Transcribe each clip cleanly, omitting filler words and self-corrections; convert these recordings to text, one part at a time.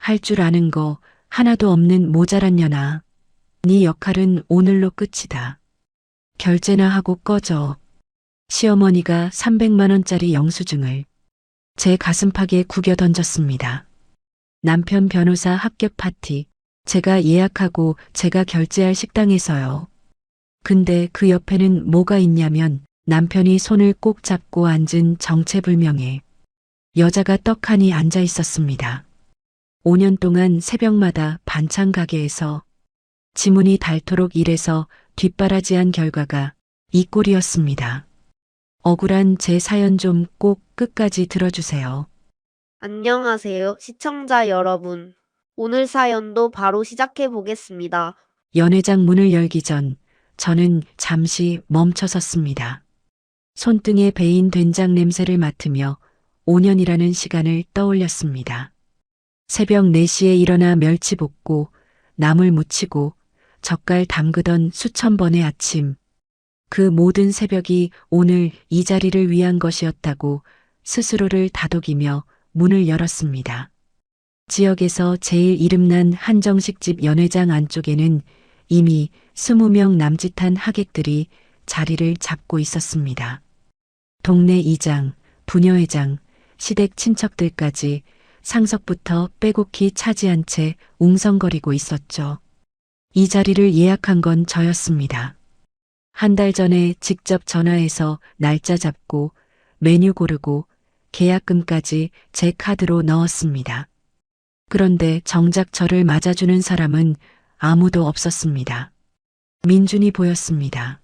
할 줄 아는 거 하나도 없는 모자란 년아. 네 역할은 오늘로 끝이다. 결제나 하고 꺼져. 시어머니가 300만 원짜리 영수증을 제 가슴팍에 구겨 던졌습니다. 남편 변호사 합격 파티. 제가 예약하고 제가 결제할 식당에서요. 근데 그 옆에는 뭐가 있냐면 남편이 손을 꼭 잡고 앉은 정체불명의 여자가 떡하니 앉아 있었습니다. 5년 동안 새벽마다 반찬 가게에서 지문이 닳도록 일해서 뒷바라지한 결과가 이 꼴이었습니다. 억울한 제 사연 좀 꼭 끝까지 들어주세요. 안녕하세요, 시청자 여러분. 오늘 사연도 바로 시작해 보겠습니다. 연회장 문을 열기 전 저는 잠시 멈춰 섰습니다. 손등에 배인 된장 냄새를 맡으며 5년이라는 시간을 떠올렸습니다. 새벽 4시에 일어나 멸치 볶고 나물 무치고 젓갈 담그던 수천 번의 아침. 그 모든 새벽이 오늘 이 자리를 위한 것이었다고 스스로를 다독이며 문을 열었습니다. 지역에서 제일 이름난 한정식집 연회장 안쪽에는 이미 20명 남짓한 하객들이 자리를 잡고 있었습니다. 동네 이장, 부녀회장, 시댁 친척들까지 상석부터 빼곡히 차지한 채 웅성거리고 있었죠. 이 자리를 예약한 건 저였습니다. 한 달 전에 직접 전화해서 날짜 잡고 메뉴 고르고 계약금까지 제 카드로 넣었습니다. 그런데 정작 저를 맞아주는 사람은 아무도 없었습니다. 민준이 보였습니다.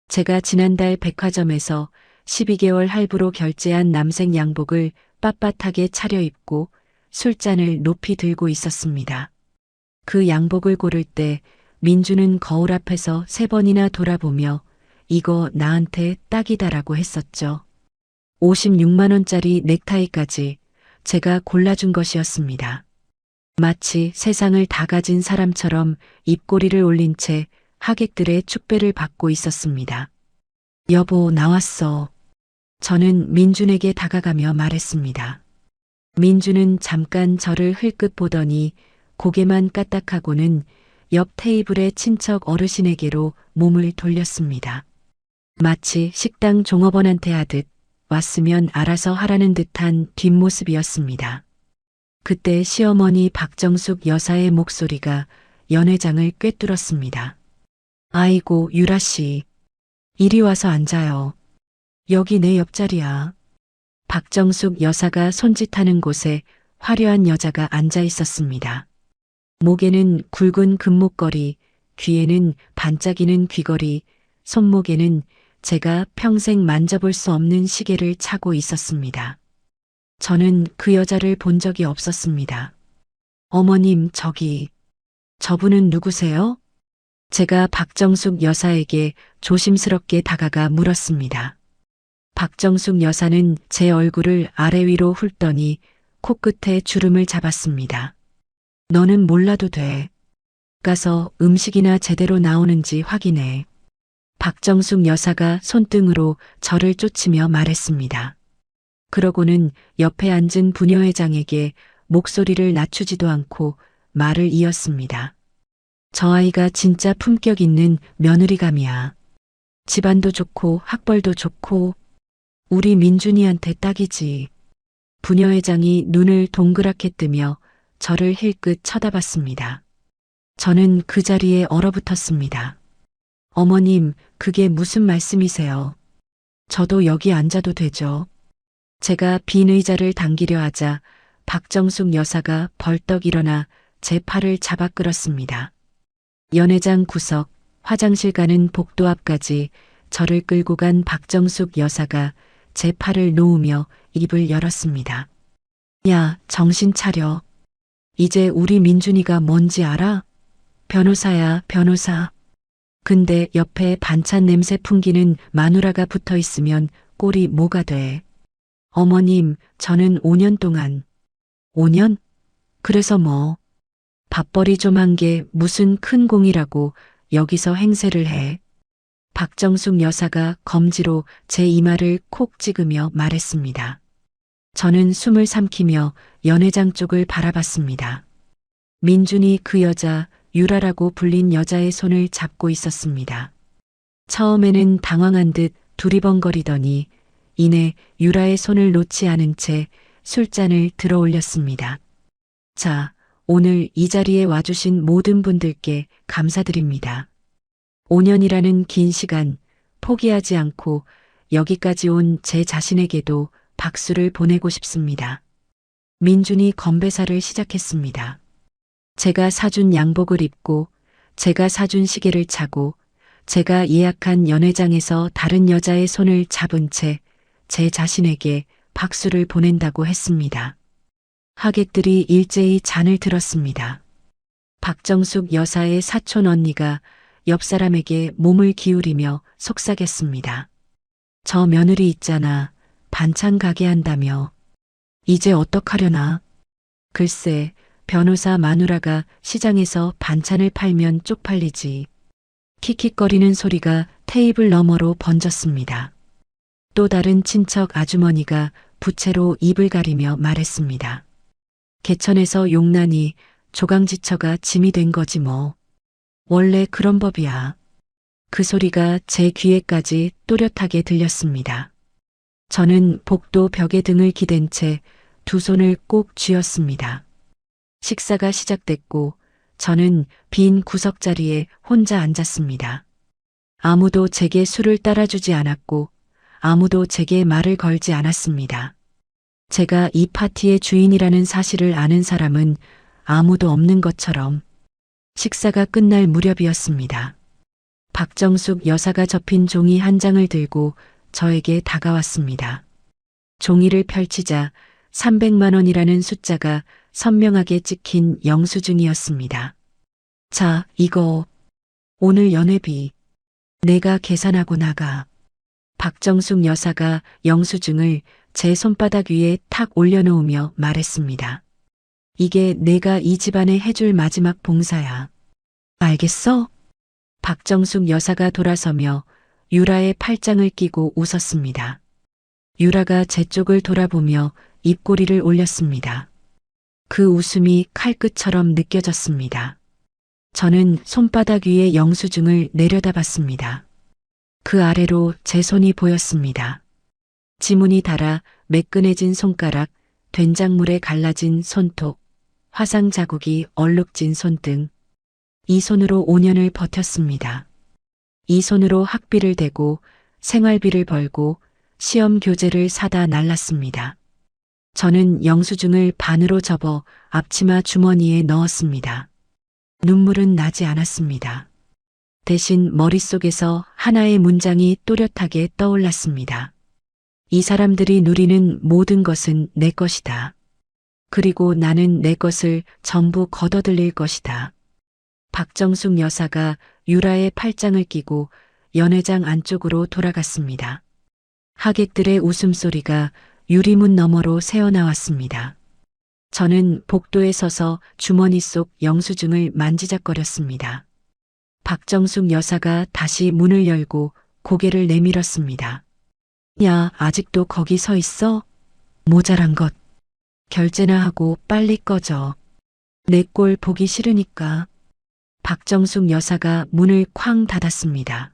제가 지난달 백화점에서 12개월 할부로 결제한 남색 양복을 빳빳하게 차려입고 술잔을 높이 들고 있었습니다. 그 양복을 고를 때 민주는 거울 앞에서 3번이나 돌아보며 이거 나한테 딱이다라고 했었죠. 56만 원짜리 넥타이까지 제가 골라준 것이었습니다. 마치 세상을 다 가진 사람처럼 입꼬리를 올린 채 하객들의 축배를 받고 있었습니다. 여보, 나왔어. 저는 민준에게 다가가며 말했습니다. 민준은 잠깐 저를 흘끗 보더니 고개만 까딱하고는 옆 테이블의 친척 어르신에게로 몸을 돌렸습니다. 마치 식당 종업원한테 하듯 왔으면 알아서 하라는 듯한 뒷모습이었습니다. 그때 시어머니 박정숙 여사의 목소리가 연회장을 꿰뚫었습니다. 아이고, 유라 씨. 이리 와서 앉아요. 여기 내 옆자리야. 박정숙 여사가 손짓하는 곳에 화려한 여자가 앉아 있었습니다. 목에는 굵은 금목걸이, 귀에는 반짝이는 귀걸이, 손목에는 제가 평생 만져볼 수 없는 시계를 차고 있었습니다. 저는 그 여자를 본 적이 없었습니다. 어머님, 저분은 누구세요? 제가 박정숙 여사에게 조심스럽게 다가가 물었습니다. 박정숙 여사는 제 얼굴을 아래 위로 훑더니 코끝에 주름을 잡았습니다. 너는 몰라도 돼. 가서 음식이나 제대로 나오는지 확인해. 박정숙 여사가 손등으로 저를 쫓으며 말했습니다. 그러고는 옆에 앉은 부녀회장에게 목소리를 낮추지도 않고 말을 이었습니다. 저 아이가 진짜 품격 있는 며느리감이야. 집안도 좋고 학벌도 좋고 우리 민준이한테 딱이지. 부녀회장이 눈을 동그랗게 뜨며 저를 힐끗 쳐다봤습니다. 저는 그 자리에 얼어붙었습니다. 어머님, 그게 무슨 말씀이세요? 저도 여기 앉아도 되죠? 제가 빈 의자를 당기려 하자 박정숙 여사가 벌떡 일어나 제 팔을 잡아 끌었습니다. 연회장 구석, 화장실 가는 복도 앞까지 저를 끌고 간 박정숙 여사가 제 팔을 놓으며 입을 열었습니다. 야, 정신 차려. 이제 우리 민준이가 뭔지 알아? 변호사야, 변호사. 근데 옆에 반찬 냄새 풍기는 마누라가 붙어 있으면 꼴이 뭐가 돼? 어머님, 저는 5년 동안. 5년? 그래서 뭐? 밥벌이 좀 한 게 무슨 큰 공이라고 여기서 행세를 해. 박정숙 여사가 검지로 제 이마를 콕 찍으며 말했습니다. 저는 숨을 삼키며 연회장 쪽을 바라봤습니다. 민준이 그 여자 유라라고 불린 여자의 손을 잡고 있었습니다. 처음에는 당황한 듯 두리번거리더니 이내 유라의 손을 놓지 않은 채 술잔을 들어 올렸습니다. 자, 오늘 이 자리에 와주신 모든 분들께 감사드립니다. 5년이라는 긴 시간 포기하지 않고 여기까지 온 제 자신에게도 박수를 보내고 싶습니다. 민준이 건배사를 시작했습니다. 제가 사준 양복을 입고, 제가 사준 시계를 차고, 제가 예약한 연회장에서 다른 여자의 손을 잡은 채 제 자신에게 박수를 보낸다고 했습니다. 하객들이 일제히 잔을 들었습니다. 박정숙 여사의 사촌 언니가 옆 사람에게 몸을 기울이며 속삭였습니다. 저 며느리 있잖아. 반찬 가게 한다며. 이제 어떡하려나. 글쎄, 변호사 마누라가 시장에서 반찬을 팔면 쪽팔리지. 킥킥거리는 소리가 테이블 너머로 번졌습니다. 또 다른 친척 아주머니가 부채로 입을 가리며 말했습니다. 개천에서 용난이 조강지처가 짐이 된 거지 뭐. 원래 그런 법이야. 그 소리가 제 귀에까지 또렷하게 들렸습니다. 저는 복도 벽에 등을 기댄 채 두 손을 꼭 쥐었습니다. 식사가 시작됐고 저는 빈 구석자리에 혼자 앉았습니다. 아무도 제게 술을 따라주지 않았고 아무도 제게 말을 걸지 않았습니다. 제가 이 파티의 주인이라는 사실을 아는 사람은 아무도 없는 것처럼 식사가 끝날 무렵이었습니다. 박정숙 여사가 접힌 종이 한 장을 들고 저에게 다가왔습니다. 종이를 펼치자 300만 원이라는 숫자가 선명하게 찍힌 영수증이었습니다. 자, 이거 오늘 연회비 내가 계산하고 나가. 박정숙 여사가 영수증을 제 손바닥 위에 탁 올려놓으며 말했습니다. 이게 내가 이 집안에 해줄 마지막 봉사야. 알겠어? 박정숙 여사가 돌아서며 유라의 팔짱을 끼고 웃었습니다. 유라가 제 쪽을 돌아보며 입꼬리를 올렸습니다. 그 웃음이 칼끝처럼 느껴졌습니다. 저는 손바닥 위에 영수증을 내려다봤습니다. 그 아래로 제 손이 보였습니다. 지문이 달아 매끈해진 손가락, 된장물에 갈라진 손톱, 화상 자국이 얼룩진 손등. 이 손으로 5년을 버텼습니다. 이 손으로 학비를 대고 생활비를 벌고 시험 교재를 사다 날랐습니다. 저는 영수증을 반으로 접어 앞치마 주머니에 넣었습니다. 눈물은 나지 않았습니다. 대신 머릿속에서 하나의 문장이 또렷하게 떠올랐습니다. 이 사람들이 누리는 모든 것은 내 것이다. 그리고 나는 내 것을 전부 걷어들일 것이다. 박정숙 여사가 유라의 팔짱을 끼고 연회장 안쪽으로 돌아갔습니다. 하객들의 웃음소리가 유리문 너머로 새어나왔습니다. 저는 복도에 서서 주머니 속 영수증을 만지작거렸습니다. 박정숙 여사가 다시 문을 열고 고개를 내밀었습니다. 야, 아직도 거기 서 있어? 모자란 것. 결제나 하고 빨리 꺼져. 내 꼴 보기 싫으니까. 박정숙 여사가 문을 쾅 닫았습니다.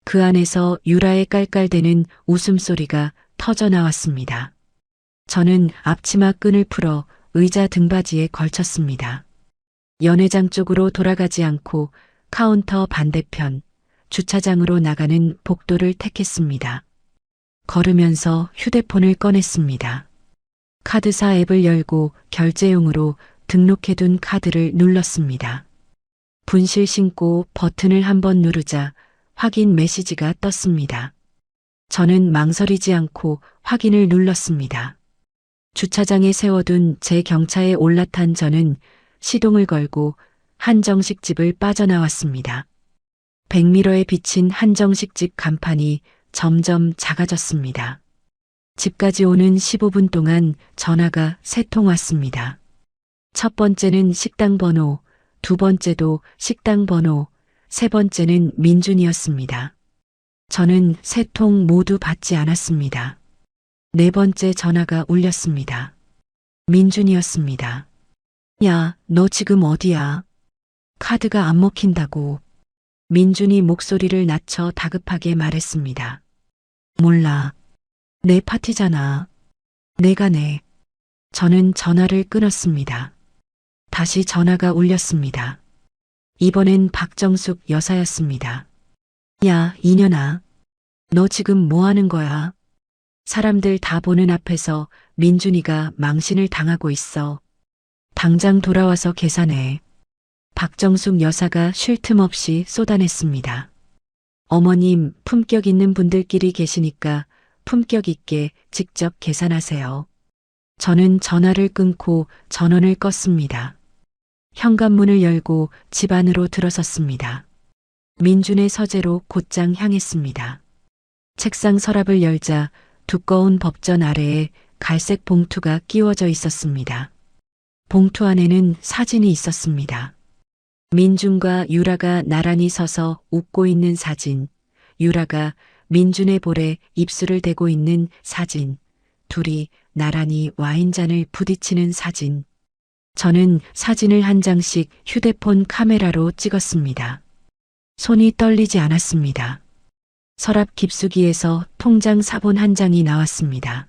그 안에서 유라의 깔깔대는 웃음소리가 터져 나왔습니다. 저는 앞치마 끈을 풀어 의자 등받이에 걸쳤습니다. 연회장 쪽으로 돌아가지 않고 카운터 반대편 주차장으로 나가는 복도를 택했습니다. 걸으면서 휴대폰을 꺼냈습니다. 카드사 앱을 열고 결제용으로 등록해둔 카드를 눌렀습니다. 분실 신고 버튼을 한번 누르자 확인 메시지가 떴습니다. 저는 망설이지 않고 확인을 눌렀습니다. 주차장에 세워둔 제 경차에 올라탄 저는 시동을 걸고 한정식집을 빠져나왔습니다. 백미러에 비친 한정식집 간판이 점점 작아졌습니다. 집까지 오는 15분 동안 전화가 3통 왔습니다. 첫 번째는 식당 번호, 두 번째도 식당 번호, 세 번째는 민준이었습니다. 저는 3통 모두 받지 않았습니다. 네 번째 전화가 울렸습니다. 민준이었습니다. 야, 너 지금 어디야? 카드가 안 먹힌다고. 민준이 목소리를 낮춰 다급하게 말했습니다. 몰라. 내 파티잖아. 내가 내. 저는 전화를 끊었습니다. 다시 전화가 울렸습니다. 이번엔 박정숙 여사였습니다. 야, 이년아. 너 지금 뭐 하는 거야? 사람들 다 보는 앞에서 민준이가 망신을 당하고 있어. 당장 돌아와서 계산해. 박정숙 여사가 쉴 틈 없이 쏟아냈습니다. 어머님, 품격 있는 분들끼리 계시니까 품격 있게 직접 계산하세요. 저는 전화를 끊고 전원을 껐습니다. 현관문을 열고 집 안으로 들어섰습니다. 민준의 서재로 곧장 향했습니다. 책상 서랍을 열자 두꺼운 법전 아래에 갈색 봉투가 끼워져 있었습니다. 봉투 안에는 사진이 있었습니다. 민준과 유라가 나란히 서서 웃고 있는 사진, 유라가 민준의 볼에 입술을 대고 있는 사진, 둘이 나란히 와인잔을 부딪히는 사진. 저는 사진을 한 장씩 휴대폰 카메라로 찍었습니다. 손이 떨리지 않았습니다. 서랍 깊숙이에서 통장 사본 한 장이 나왔습니다.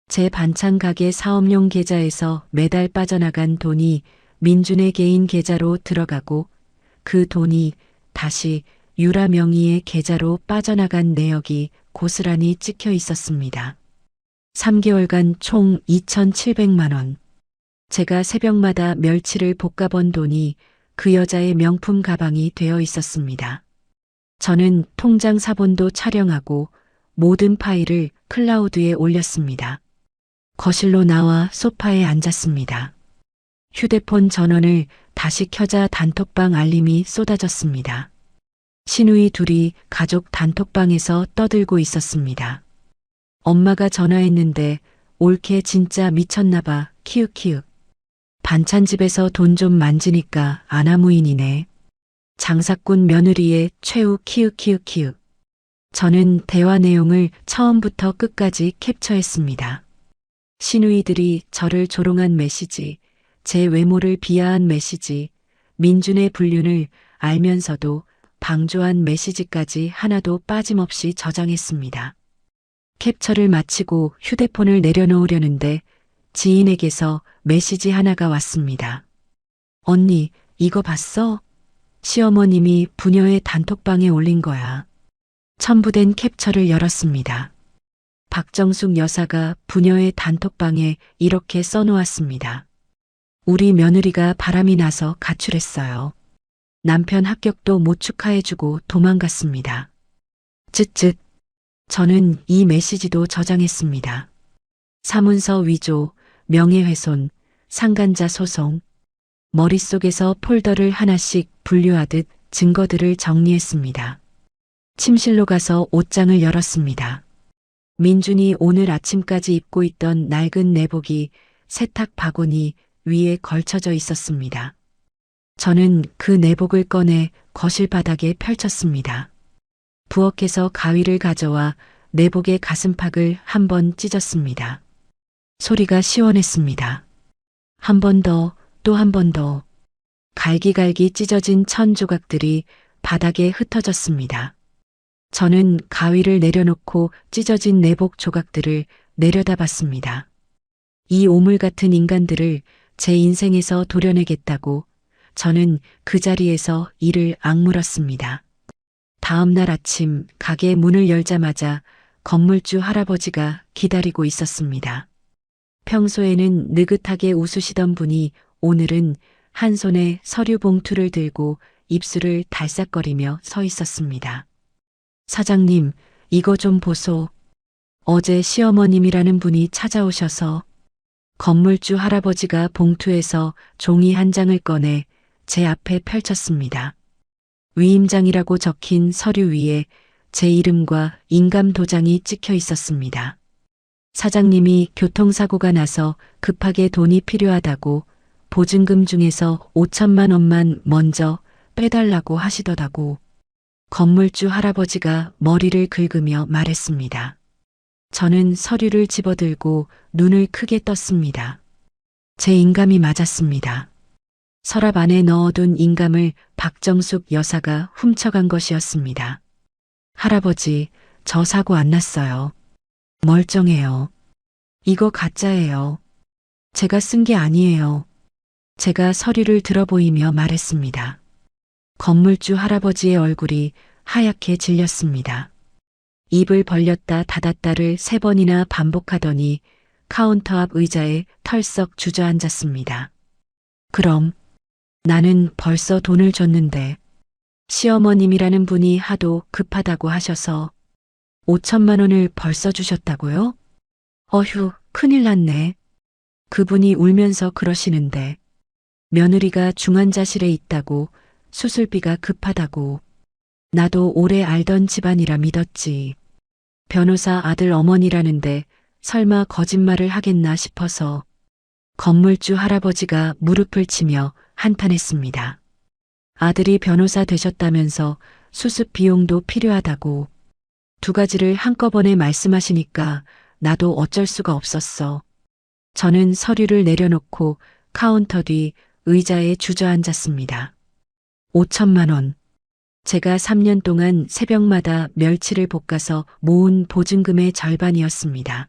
제 반찬 가게 사업용 계좌에서 매달 빠져나간 돈이 민준의 개인 계좌로 들어가고 그 돈이 다시 유라 명의의 계좌로 빠져나간 내역이 고스란히 찍혀 있었습니다. 3개월간 총 2,700만 원. 제가 새벽마다 멸치를 볶아번 돈이 그 여자의 명품 가방이 되어 있었습니다. 저는 통장 사본도 촬영하고 모든 파일을 클라우드에 올렸습니다. 거실로 나와 소파에 앉았습니다. 휴대폰 전원을 다시 켜자 단톡방 알림이 쏟아졌습니다. 시누이 둘이 가족 단톡방에서 떠들고 있었습니다. 엄마가 전화했는데 올케 진짜 미쳤나봐 키읔키읔. 반찬집에서 돈 좀 만지니까 아나무인이네. 장사꾼 며느리의 최후 키읔키읔키읔. 저는 대화 내용을 처음부터 끝까지 캡처했습니다. 시누이들이 저를 조롱한 메시지, 제 외모를 비하한 메시지, 민준의 불륜을 알면서도 방조한 메시지까지 하나도 빠짐없이 저장했습니다. 캡처를 마치고 휴대폰을 내려놓으려는데 지인에게서 메시지 하나가 왔습니다. 언니, 이거 봤어? 시어머님이 부녀의 단톡방에 올린 거야. 첨부된 캡처를 열었습니다. 박정숙 여사가 부녀의 단톡방에 이렇게 써놓았습니다. 우리 며느리가 바람이 나서 가출했어요. 남편 합격도 못 축하해주고 도망갔습니다. 쯧쯧. 저는 이 메시지도 저장했습니다. 사문서 위조, 명예훼손, 상간자 소송. 머릿속에서 폴더를 하나씩 분류하듯 증거들을 정리했습니다. 침실로 가서 옷장을 열었습니다. 민준이 오늘 아침까지 입고 있던 낡은 내복이 세탁 바구니 위에 걸쳐져 있었습니다. 저는 그 내복을 꺼내 거실 바닥에 펼쳤습니다. 부엌에서 가위를 가져와 내복의 가슴팍을 한 번 찢었습니다. 소리가 시원했습니다. 한 번 더, 또 한 번 더. 갈기갈기 찢어진 천 조각들이 바닥에 흩어졌습니다. 저는 가위를 내려놓고 찢어진 내복 조각들을 내려다봤습니다. 이 오물 같은 인간들을 제 인생에서 도려내겠다고 저는 그 자리에서 이를 악물었습니다. 다음 날 아침 가게 문을 열자마자 건물주 할아버지가 기다리고 있었습니다. 평소에는 느긋하게 웃으시던 분이 오늘은 한 손에 서류 봉투를 들고 입술을 달싹거리며 서 있었습니다. 사장님, 이거 좀 보소. 어제 시어머님이라는 분이 찾아오셔서 건물주 할아버지가 봉투에서 종이 한 장을 꺼내 제 앞에 펼쳤습니다. 위임장이라고 적힌 서류 위에 제 이름과 인감 도장이 찍혀 있었습니다. 사장님이 교통사고가 나서 급하게 돈이 필요하다고 보증금 중에서 5천만 원만 먼저 빼달라고 하시더라고. 건물주 할아버지가 머리를 긁으며 말했습니다. 저는 서류를 집어들고 눈을 크게 떴습니다. 제 인감이 맞았습니다. 서랍 안에 넣어둔 인감을 박정숙 여사가 훔쳐간 것이었습니다. 할아버지, 저 사고 안 났어요. 멀쩡해요. 이거 가짜예요. 제가 쓴 게 아니에요. 제가 서류를 들어보이며 말했습니다. 건물주 할아버지의 얼굴이 하얗게 질렸습니다. 입을 벌렸다 닫았다를 3번이나 반복하더니 카운터 앞 의자에 털썩 주저앉았습니다. 그럼 나는 벌써 돈을 줬는데 시어머님이라는 분이 하도 급하다고 하셔서 5천만 원을 벌써 주셨다고요? 어휴, 큰일 났네. 그분이 울면서 그러시는데 며느리가 중환자실에 있다고 수술비가 급하다고 나도 오래 알던 집안이라 믿었지. 변호사 아들 어머니라는데 설마 거짓말을 하겠나 싶어서 건물주 할아버지가 무릎을 치며 한탄했습니다. 아들이 변호사 되셨다면서 수습 비용도 필요하다고 2가지를 한꺼번에 말씀하시니까 나도 어쩔 수가 없었어. 저는 서류를 내려놓고 카운터 뒤 의자에 주저앉았습니다. 5천만 원. 제가 3년 동안 새벽마다 멸치를 볶아서 모은 보증금의 절반이었습니다.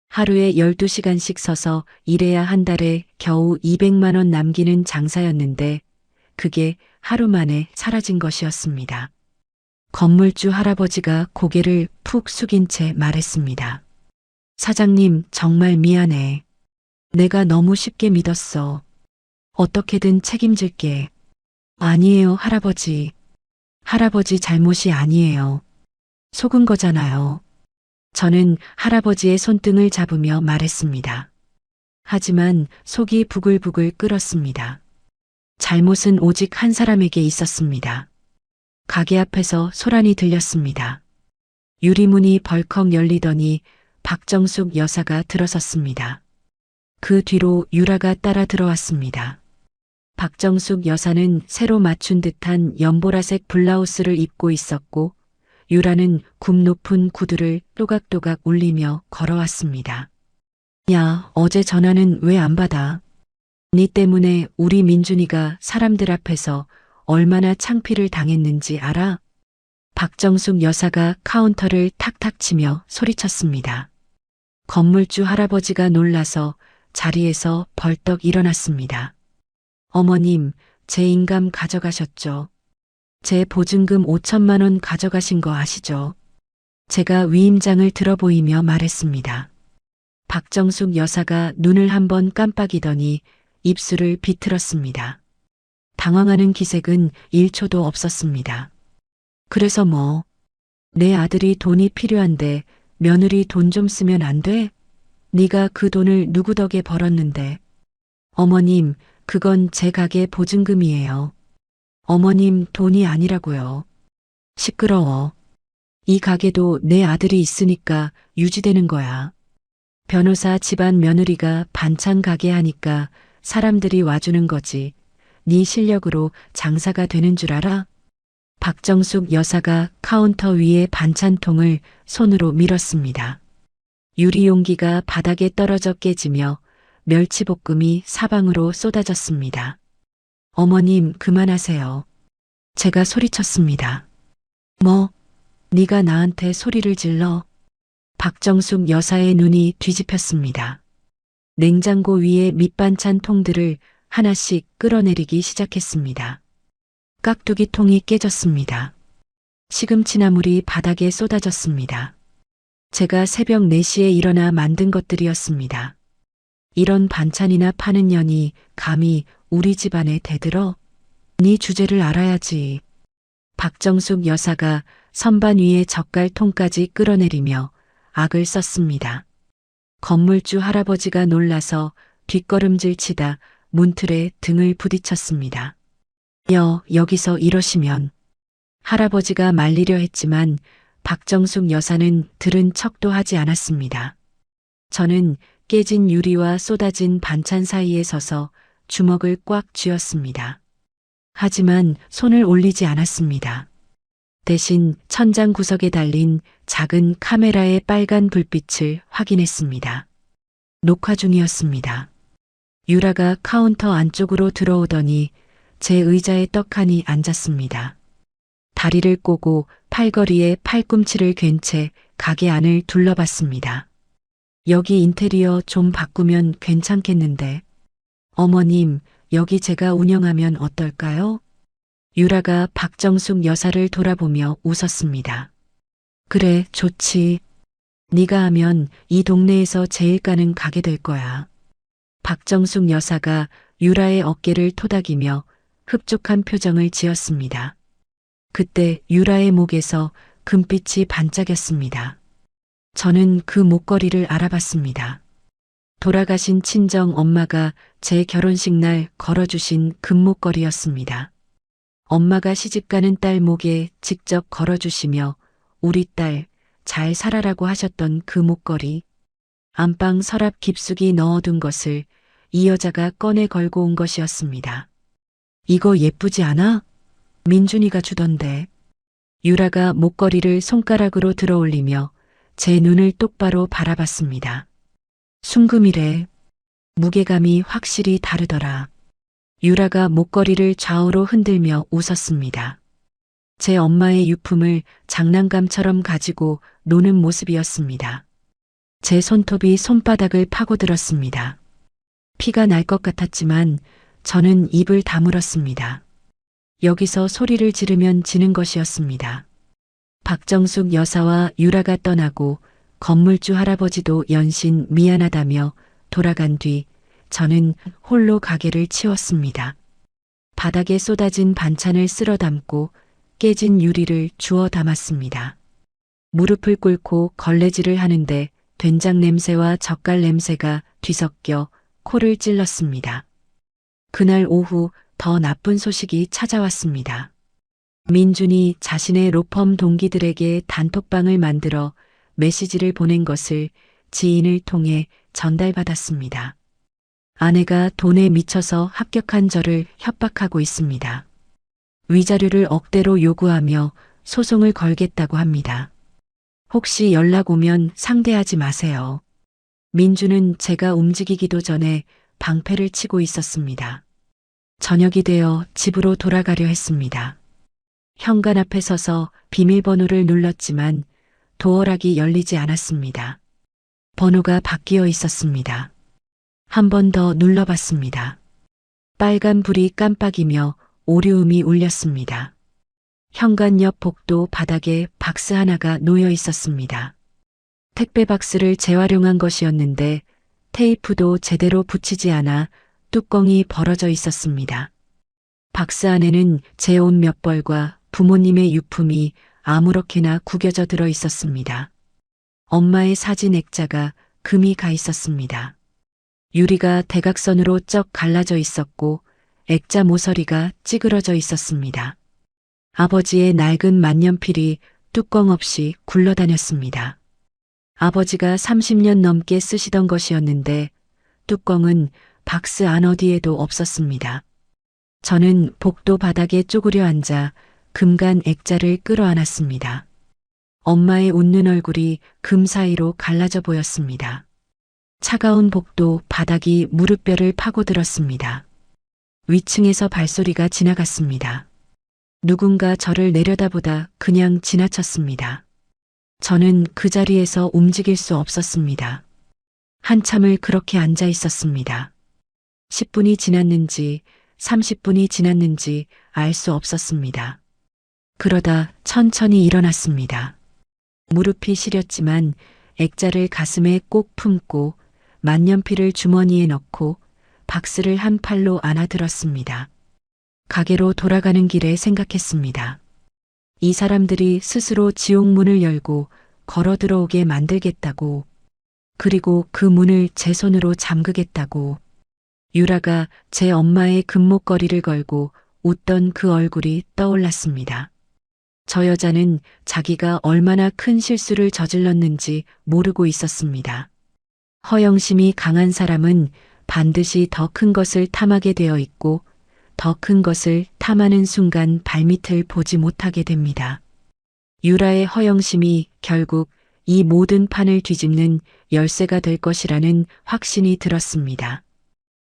하루에 12시간씩 서서 일해야 한 달에 겨우 200만 원 남기는 장사였는데 그게 하루 만에 사라진 것이었습니다. 건물주 할아버지가 고개를 푹 숙인 채 말했습니다. 사장님, 정말 미안해. 내가 너무 쉽게 믿었어. 어떻게든 책임질게. 아니에요, 할아버지. 할아버지 잘못이 아니에요. 속은 거잖아요. 저는 할아버지의 손등을 잡으며 말했습니다. 하지만 속이 부글부글 끓었습니다. 잘못은 오직 한 사람에게 있었습니다. 가게 앞에서 소란이 들렸습니다. 유리문이 벌컥 열리더니 박정숙 여사가 들어섰습니다. 그 뒤로 유라가 따라 들어왔습니다. 박정숙 여사는 새로 맞춘 듯한 연보라색 블라우스를 입고 있었고 유라는 굽 높은 구두를 또각또각 울리며 걸어왔습니다. 야, 어제 전화는 왜 안 받아? 니 때문에 우리 민준이가 사람들 앞에서 얼마나 창피를 당했는지 알아? 박정숙 여사가 카운터를 탁탁 치며 소리쳤습니다. 건물주 할아버지가 놀라서 자리에서 벌떡 일어났습니다. 어머님, 제 인감 가져가셨죠? 제 보증금 5천만 원 가져가신 거 아시죠? 제가 위임장을 들어보이며 말했습니다. 박정숙 여사가 눈을 한번 깜빡이더니 입술을 비틀었습니다. 당황하는 기색은 1초도 없었습니다. 그래서 뭐? 내 아들이 돈이 필요한데 며느리 돈 좀 쓰면 안 돼? 네가 그 돈을 누구 덕에 벌었는데. 어머님, 그건 제 가게 보증금이에요. 어머님 돈이 아니라고요. 시끄러워. 이 가게도 내 아들이 있으니까 유지되는 거야. 변호사 집안 며느리가 반찬 가게 하니까 사람들이 와주는 거지. 네 실력으로 장사가 되는 줄 알아? 박정숙 여사가 카운터 위에 반찬통을 손으로 밀었습니다. 유리용기가 바닥에 떨어져 깨지며 멸치볶음이 사방으로 쏟아졌습니다. 어머님, 그만하세요. 제가 소리쳤습니다. 뭐? 네가 나한테 소리를 질러? 박정숙 여사의 눈이 뒤집혔습니다. 냉장고 위에 밑반찬 통들을 하나씩 끌어내리기 시작했습니다. 깍두기 통이 깨졌습니다. 시금치나물이 바닥에 쏟아졌습니다. 제가 새벽 4시에 일어나 만든 것들이었습니다. 이런 반찬이나 파는 년이 감히 우리 집안에 대들어? 네 주제를 알아야지. 박정숙 여사가 선반 위에 젓갈통까지 끌어내리며 악을 썼습니다. 건물주 할아버지가 놀라서 뒷걸음질 치다 문틀에 등을 부딪혔습니다. 여기서 이러시면. 할아버지가 말리려 했지만 박정숙 여사는 들은 척도 하지 않았습니다. 저는 깨진 유리와 쏟아진 반찬 사이에 서서 주먹을 꽉 쥐었습니다. 하지만 손을 올리지 않았습니다. 대신 천장 구석에 달린 작은 카메라의 빨간 불빛을 확인했습니다. 녹화 중이었습니다. 유라가 카운터 안쪽으로 들어오더니 제 의자에 떡하니 앉았습니다. 다리를 꼬고 팔걸이에 팔꿈치를 괜 채 가게 안을 둘러봤습니다. 여기 인테리어 좀 바꾸면 괜찮겠는데. 어머님, 여기 제가 운영하면 어떨까요? 유라가 박정숙 여사를 돌아보며 웃었습니다. 그래, 좋지. 네가 하면 이 동네에서 제일 가는 가게 될 거야. 박정숙 여사가 유라의 어깨를 토닥이며 흡족한 표정을 지었습니다. 그때 유라의 목에서 금빛이 반짝였습니다. 저는 그 목걸이를 알아봤습니다. 돌아가신 친정 엄마가 제 결혼식 날 걸어주신 금목걸이였습니다. 엄마가 시집가는 딸 목에 직접 걸어주시며 우리 딸 잘 살아라고 하셨던 그 목걸이. 안방 서랍 깊숙이 넣어둔 것을 이 여자가 꺼내 걸고 온 것이었습니다. 이거 예쁘지 않아? 민준이가 주던데. 유라가 목걸이를 손가락으로 들어올리며 제 눈을 똑바로 바라봤습니다. 순금이래. 무게감이 확실히 다르더라. 유라가 목걸이를 좌우로 흔들며 웃었습니다. 제 엄마의 유품을 장난감처럼 가지고 노는 모습이었습니다. 제 손톱이 손바닥을 파고들었습니다. 피가 날 것 같았지만 저는 입을 다물었습니다. 여기서 소리를 지르면 지는 것이었습니다. 박정숙 여사와 유라가 떠나고 건물주 할아버지도 연신 미안하다며 돌아간 뒤 저는 홀로 가게를 치웠습니다. 바닥에 쏟아진 반찬을 쓸어 담고 깨진 유리를 주워 담았습니다. 무릎을 꿇고 걸레질을 하는데 된장 냄새와 젓갈 냄새가 뒤섞여 코를 찔렀습니다. 그날 오후 더 나쁜 소식이 찾아왔습니다. 민준이 자신의 로펌 동기들에게 단톡방을 만들어 메시지를 보낸 것을 지인을 통해 전달받았습니다. 아내가 돈에 미쳐서 합격한 저를 협박하고 있습니다. 위자료를 억대로 요구하며 소송을 걸겠다고 합니다. 혹시 연락 오면 상대하지 마세요. 민주는 제가 움직이기도 전에 방패를 치고 있었습니다. 저녁이 되어 집으로 돌아가려 했습니다. 현관 앞에 서서 비밀번호를 눌렀지만 도어락이 열리지 않았습니다. 번호가 바뀌어 있었습니다. 한 번 더 눌러봤습니다. 빨간 불이 깜빡이며 오류음이 울렸습니다. 현관 옆 복도 바닥에 박스 하나가 놓여 있었습니다. 택배 박스를 재활용한 것이었는데 테이프도 제대로 붙이지 않아 뚜껑이 벌어져 있었습니다. 박스 안에는 제 옷 몇 벌과 부모님의 유품이 아무렇게나 구겨져 들어 있었습니다. 엄마의 사진 액자가 금이 가 있었습니다. 유리가 대각선으로 쩍 갈라져 있었고 액자 모서리가 찌그러져 있었습니다. 아버지의 낡은 만년필이 뚜껑 없이 굴러다녔습니다. 아버지가 30년 넘게 쓰시던 것이었는데 뚜껑은 박스 안 어디에도 없었습니다. 저는 복도 바닥에 쪼그려 앉아 금간 액자를 끌어안았습니다. 엄마의 웃는 얼굴이 금 사이로 갈라져 보였습니다. 차가운 복도 바닥이 무릎뼈를 파고들었습니다. 위층에서 발소리가 지나갔습니다. 누군가 저를 내려다보다 그냥 지나쳤습니다. 저는 그 자리에서 움직일 수 없었습니다. 한참을 그렇게 앉아 있었습니다. 10분이 지났는지 30분이 지났는지 알 수 없었습니다. 그러다 천천히 일어났습니다. 무릎이 시렸지만 액자를 가슴에 꼭 품고 만년필을 주머니에 넣고 박스를 한 팔로 안아들었습니다. 가게로 돌아가는 길에 생각했습니다. 이 사람들이 스스로 지옥문을 열고 걸어 들어오게 만들겠다고, 그리고 그 문을 제 손으로 잠그겠다고. 유라가 제 엄마의 금목걸이를 걸고 웃던 그 얼굴이 떠올랐습니다. 저 여자는 자기가 얼마나 큰 실수를 저질렀는지 모르고 있었습니다. 허영심이 강한 사람은 반드시 더 큰 것을 탐하게 되어 있고 더 큰 것을 탐하는 순간 발밑을 보지 못하게 됩니다. 유라의 허영심이 결국 이 모든 판을 뒤집는 열쇠가 될 것이라는 확신이 들었습니다.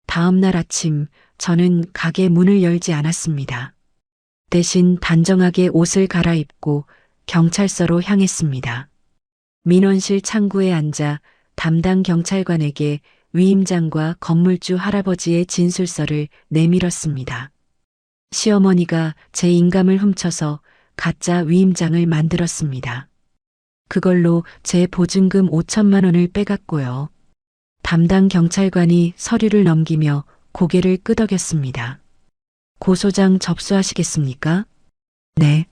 다음 날 아침 저는 가게 문을 열지 않았습니다. 대신 단정하게 옷을 갈아입고 경찰서로 향했습니다. 민원실 창구에 앉아 담당 경찰관에게 위임장과 건물주 할아버지의 진술서를 내밀었습니다. 시어머니가 제 인감을 훔쳐서 가짜 위임장을 만들었습니다. 그걸로 제 보증금 5천만 원을 빼갔고요. 담당 경찰관이 서류를 넘기며 고개를 끄덕였습니다. 고소장 접수하시겠습니까? 네.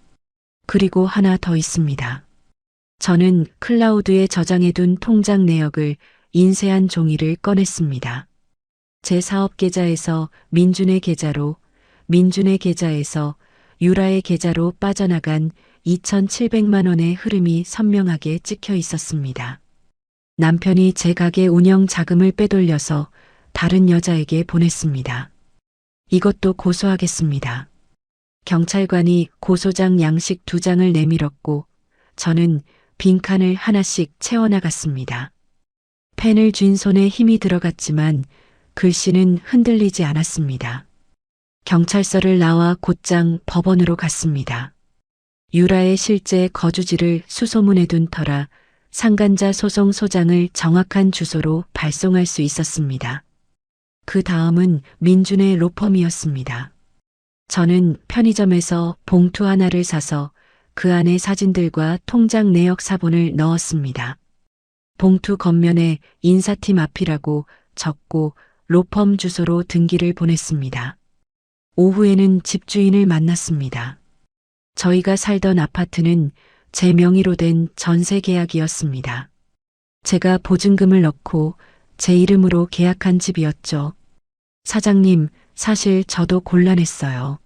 그리고 하나 더 있습니다. 저는 클라우드에 저장해둔 통장 내역을 인쇄한 종이를 꺼냈습니다. 제 사업 계좌에서 민준의 계좌로, 민준의 계좌에서 유라의 계좌로 빠져나간 2,700만 원의 흐름이 선명하게 찍혀 있었습니다. 남편이 제 가게 운영 자금을 빼돌려서 다른 여자에게 보냈습니다. 이것도 고소하겠습니다. 경찰관이 고소장 양식 2장을 내밀었고 저는 빈칸을 하나씩 채워나갔습니다. 펜을 쥔 손에 힘이 들어갔지만 글씨는 흔들리지 않았습니다. 경찰서를 나와 곧장 법원으로 갔습니다. 유라의 실제 거주지를 수소문해둔 터라 상간자 소송 소장을 정확한 주소로 발송할 수 있었습니다. 그 다음은 민준의 로펌이었습니다. 저는 편의점에서 봉투 하나를 사서 그 안에 사진들과 통장 내역 사본을 넣었습니다. 봉투 겉면에 인사팀 앞이라고 적고 로펌 주소로 등기를 보냈습니다. 오후에는 집주인을 만났습니다. 저희가 살던 아파트는 제 명의로 된 전세 계약이었습니다. 제가 보증금을 넣고 제 이름으로 계약한 집이었죠. 사장님, 사실 저도 곤란했어요.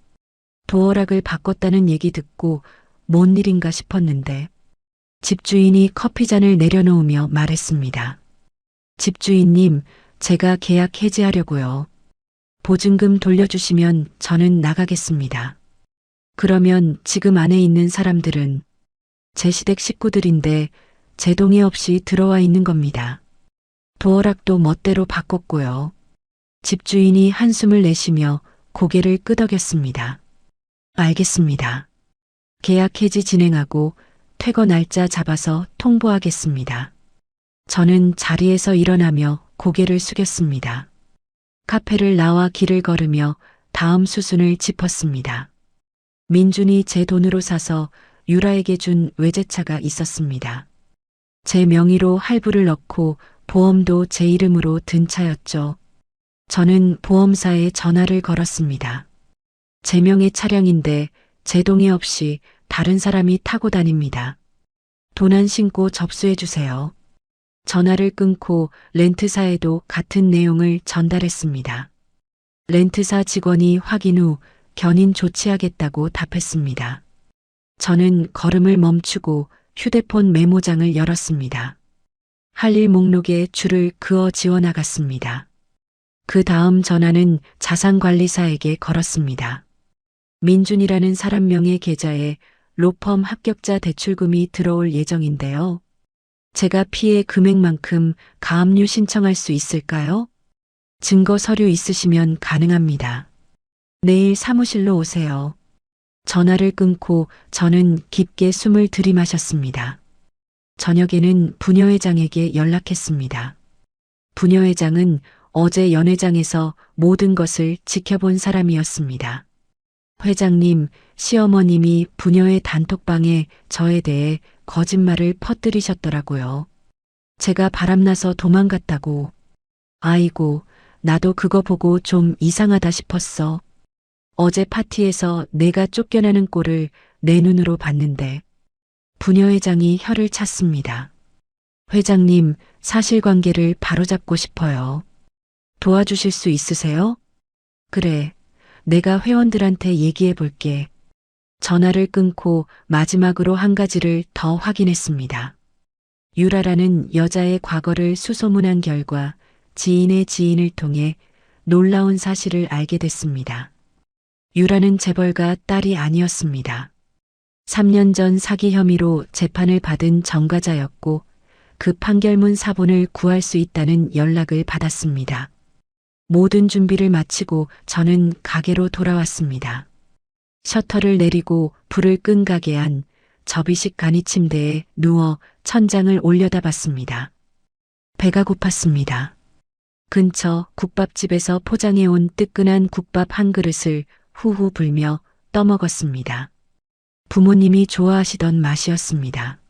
도어락을 바꿨다는 얘기 듣고 뭔 일인가 싶었는데 집주인이 커피잔을 내려놓으며 말했습니다. 집주인님, 제가 계약 해지하려고요. 보증금 돌려주시면 저는 나가겠습니다. 그러면 지금 안에 있는 사람들은 제 시댁 식구들인데 제 동의 없이 들어와 있는 겁니다. 도어락도 멋대로 바꿨고요. 집주인이 한숨을 내쉬며 고개를 끄덕였습니다. 알겠습니다. 계약 해지 진행하고 퇴거 날짜 잡아서 통보하겠습니다. 저는 자리에서 일어나며 고개를 숙였습니다. 카페를 나와 길을 걸으며 다음 수순을 짚었습니다. 민준이 제 돈으로 사서 유라에게 준 외제차가 있었습니다. 제 명의로 할부를 넣고 보험도 제 이름으로 든 차였죠. 저는 보험사에 전화를 걸었습니다. 제 명의 차량인데 제 동의 없이 다른 사람이 타고 다닙니다. 도난 신고 접수해 주세요. 전화를 끊고 렌트사에도 같은 내용을 전달했습니다. 렌트사 직원이 확인 후 견인 조치하겠다고 답했습니다. 저는 걸음을 멈추고 휴대폰 메모장을 열었습니다. 할 일 목록에 줄을 그어 지워나갔습니다. 그 다음 전화는 자산관리사에게 걸었습니다. 민준이라는 사람 명의 계좌에 로펌 합격자 대출금이 들어올 예정인데요. 제가 피해 금액만큼 가압류 신청할 수 있을까요? 증거 서류 있으시면 가능합니다. 내일 사무실로 오세요. 전화를 끊고 저는 깊게 숨을 들이마셨습니다. 저녁에는 부녀회장에게 연락했습니다. 부녀회장은 어제 연회장에서 모든 것을 지켜본 사람이었습니다. 회장님, 시어머님이 부녀의 단톡방에 저에 대해 거짓말을 퍼뜨리셨더라고요. 제가 바람나서 도망갔다고. 아이고, 나도 그거 보고 좀 이상하다 싶었어. 어제 파티에서 내가 쫓겨나는 꼴을 내 눈으로 봤는데 부녀회장이 혀를 찼습니다. 회장님, 사실관계를 바로잡고 싶어요. 도와주실 수 있으세요? 그래, 내가 회원들한테 얘기해 볼게. 전화를 끊고 마지막으로 한 가지를 더 확인했습니다. 유라라는 여자의 과거를 수소문한 결과 지인의 지인을 통해 놀라운 사실을 알게 됐습니다. 유라는 재벌가 딸이 아니었습니다. 3년 전 사기 혐의로 재판을 받은 전과자였고 그 판결문 사본을 구할 수 있다는 연락을 받았습니다. 모든 준비를 마치고 저는 가게로 돌아왔습니다. 셔터를 내리고 불을 끈 가게 안 접이식 간이 침대에 누워 천장을 올려다봤습니다. 배가 고팠습니다. 근처 국밥집에서 포장해온 뜨끈한 국밥 한 그릇을 후후 불며 떠먹었습니다. 부모님이 좋아하시던 맛이었습니다.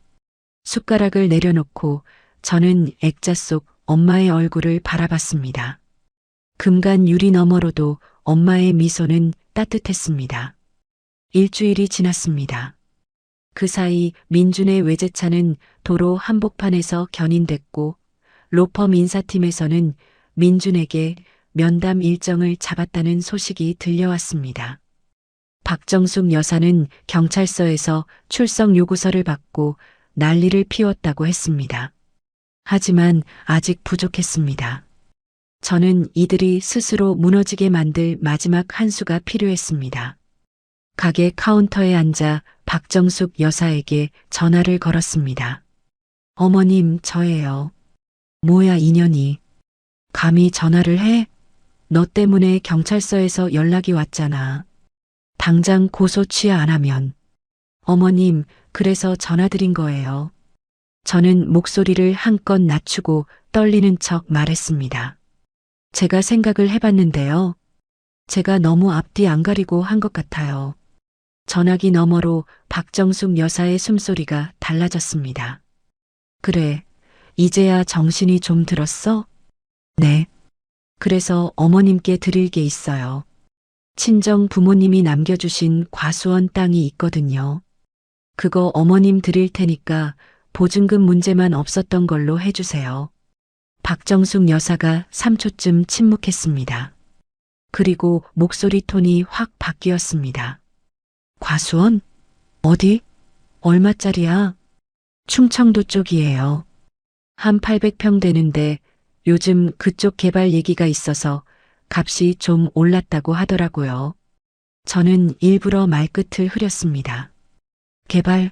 숟가락을 내려놓고 저는 액자 속 엄마의 얼굴을 바라봤습니다. 금간 유리 너머로도 엄마의 미소는 따뜻했습니다. 일주일이 지났습니다. 그 사이 민준의 외제차는 도로 한복판에서 견인됐고 로펌 인사팀에서는 민준에게 면담 일정을 잡았다는 소식이 들려왔습니다. 박정숙 여사는 경찰서에서 출석 요구서를 받고 난리를 피웠다고 했습니다. 하지만 아직 부족했습니다. 저는 이들이 스스로 무너지게 만들 마지막 한 수가 필요했습니다. 가게 카운터에 앉아 박정숙 여사에게 전화를 걸었습니다. 어머님, 저예요. 뭐야, 인연이. 감히 전화를 해? 너 때문에 경찰서에서 연락이 왔잖아. 당장 고소 취하 안 하면. 어머님, 그래서 전화드린 거예요. 저는 목소리를 한껏 낮추고 떨리는 척 말했습니다. 제가 생각을 해봤는데요. 제가 너무 앞뒤 안 가리고 한 것 같아요. 전화기 너머로 박정숙 여사의 숨소리가 달라졌습니다. 그래, 이제야 정신이 좀 들었어? 네. 그래서 어머님께 드릴 게 있어요. 친정 부모님이 남겨주신 과수원 땅이 있거든요. 그거 어머님 드릴 테니까 보증금 문제만 없었던 걸로 해주세요. 박정숙 여사가 3초쯤 침묵했습니다. 그리고 목소리 톤이 확 바뀌었습니다. 과수원? 어디? 얼마짜리야? 충청도 쪽이에요. 한 800평 되는데 요즘 그쪽 개발 얘기가 있어서 값이 좀 올랐다고 하더라고요. 저는 일부러 말끝을 흐렸습니다. 개발?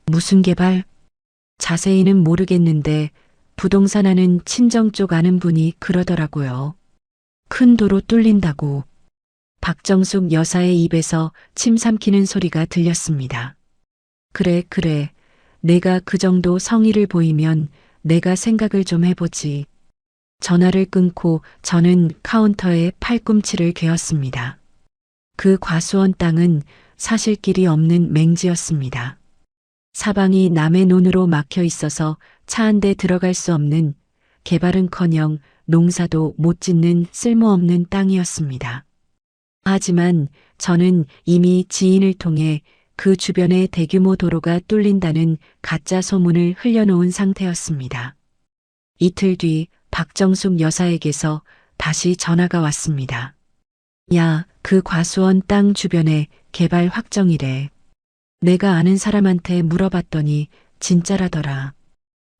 무슨 개발? 자세히는 모르겠는데 부동산 하는 친정 쪽 아는 분이 그러더라고요. 큰 도로 뚫린다고. 박정숙 여사의 입에서 침 삼키는 소리가 들렸습니다. 그래, 그래. 내가 그 정도 성의를 보이면 내가 생각을 좀 해보지. 전화를 끊고 저는 카운터에 팔꿈치를 괴었습니다. 그 과수원 땅은 사실길이 없는 맹지였습니다. 사방이 남의 논으로 막혀 있어서 차 한 대 들어갈 수 없는, 개발은커녕 농사도 못 짓는 쓸모없는 땅이었습니다. 하지만 저는 이미 지인을 통해 그 주변에 대규모 도로가 뚫린다는 가짜 소문을 흘려놓은 상태였습니다. 이틀 뒤 박정숙 여사에게서 다시 전화가 왔습니다. 야, 그 과수원 땅 주변에 개발 확정이래. 내가 아는 사람한테 물어봤더니 진짜라더라.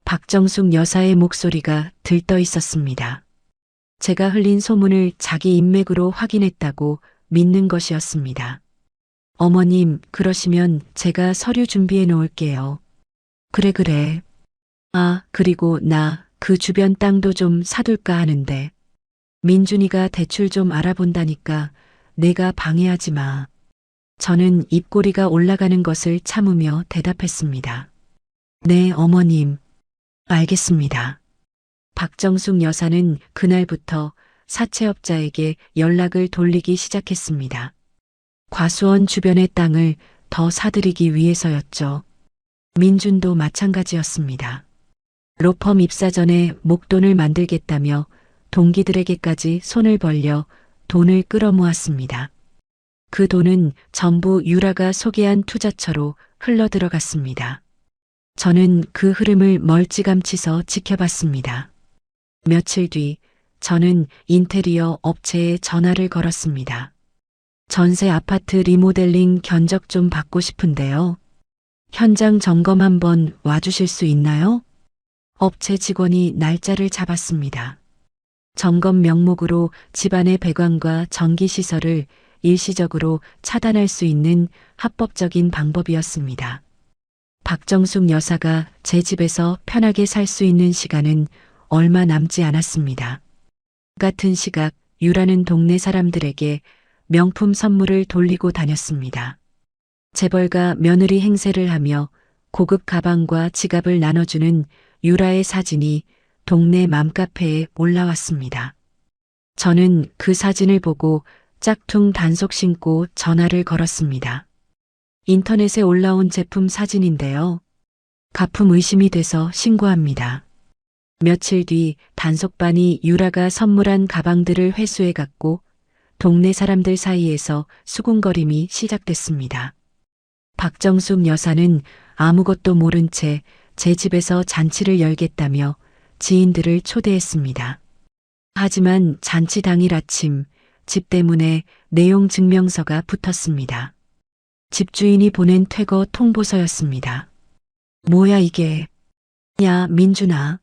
박정숙 여사의 목소리가 들떠 있었습니다. 제가 흘린 소문을 자기 인맥으로 확인했다고 믿는 것이었습니다. 어머님, 그러시면 제가 서류 준비해 놓을게요. 그래, 그래. 아, 그리고 나 그 주변 땅도 좀 사둘까 하는데. 민준이가 대출 좀 알아본다니까 내가 방해하지 마. 저는 입꼬리가 올라가는 것을 참으며 대답했습니다. 네, 어머님. 알겠습니다. 박정숙 여사는 그날부터 사채업자에게 연락을 돌리기 시작했습니다. 과수원 주변의 땅을 더 사들이기 위해서였죠. 민준도 마찬가지였습니다. 로펌 입사 전에 목돈을 만들겠다며 동기들에게까지 손을 벌려 돈을 끌어모았습니다. 그 돈은 전부 유라가 소개한 투자처로 흘러들어갔습니다. 저는 그 흐름을 멀찌감치서 지켜봤습니다. 며칠 뒤 저는 인테리어 업체에 전화를 걸었습니다. 전세 아파트 리모델링 견적 좀 받고 싶은데요. 현장 점검 한번 와주실 수 있나요? 업체 직원이 날짜를 잡았습니다. 점검 명목으로 집안의 배관과 전기시설을 일시적으로 차단할 수 있는 합법적인 방법이었습니다. 박정숙 여사가 제 집에서 편하게 살 수 있는 시간은 얼마 남지 않았습니다. 같은 시각 유라는 동네 사람들에게 명품 선물을 돌리고 다녔습니다. 재벌가 며느리 행세를 하며 고급 가방과 지갑을 나눠주는 유라의 사진이 동네 맘카페에 올라왔습니다. 저는 그 사진을 보고 짝퉁 단속 신고 전화를 걸었습니다. 인터넷에 올라온 제품 사진인데요. 가품 의심이 돼서 신고합니다. 며칠 뒤 단속반이 유라가 선물한 가방들을 회수해 갔고 동네 사람들 사이에서 수군거림이 시작됐습니다. 박정숙 여사는 아무것도 모른 채 제 집에서 잔치를 열겠다며 지인들을 초대했습니다. 하지만 잔치 당일 아침 집 대문에 내용 증명서가 붙었습니다. 집주인이 보낸 퇴거 통보서였습니다. 뭐야 이게? 야, 민준아.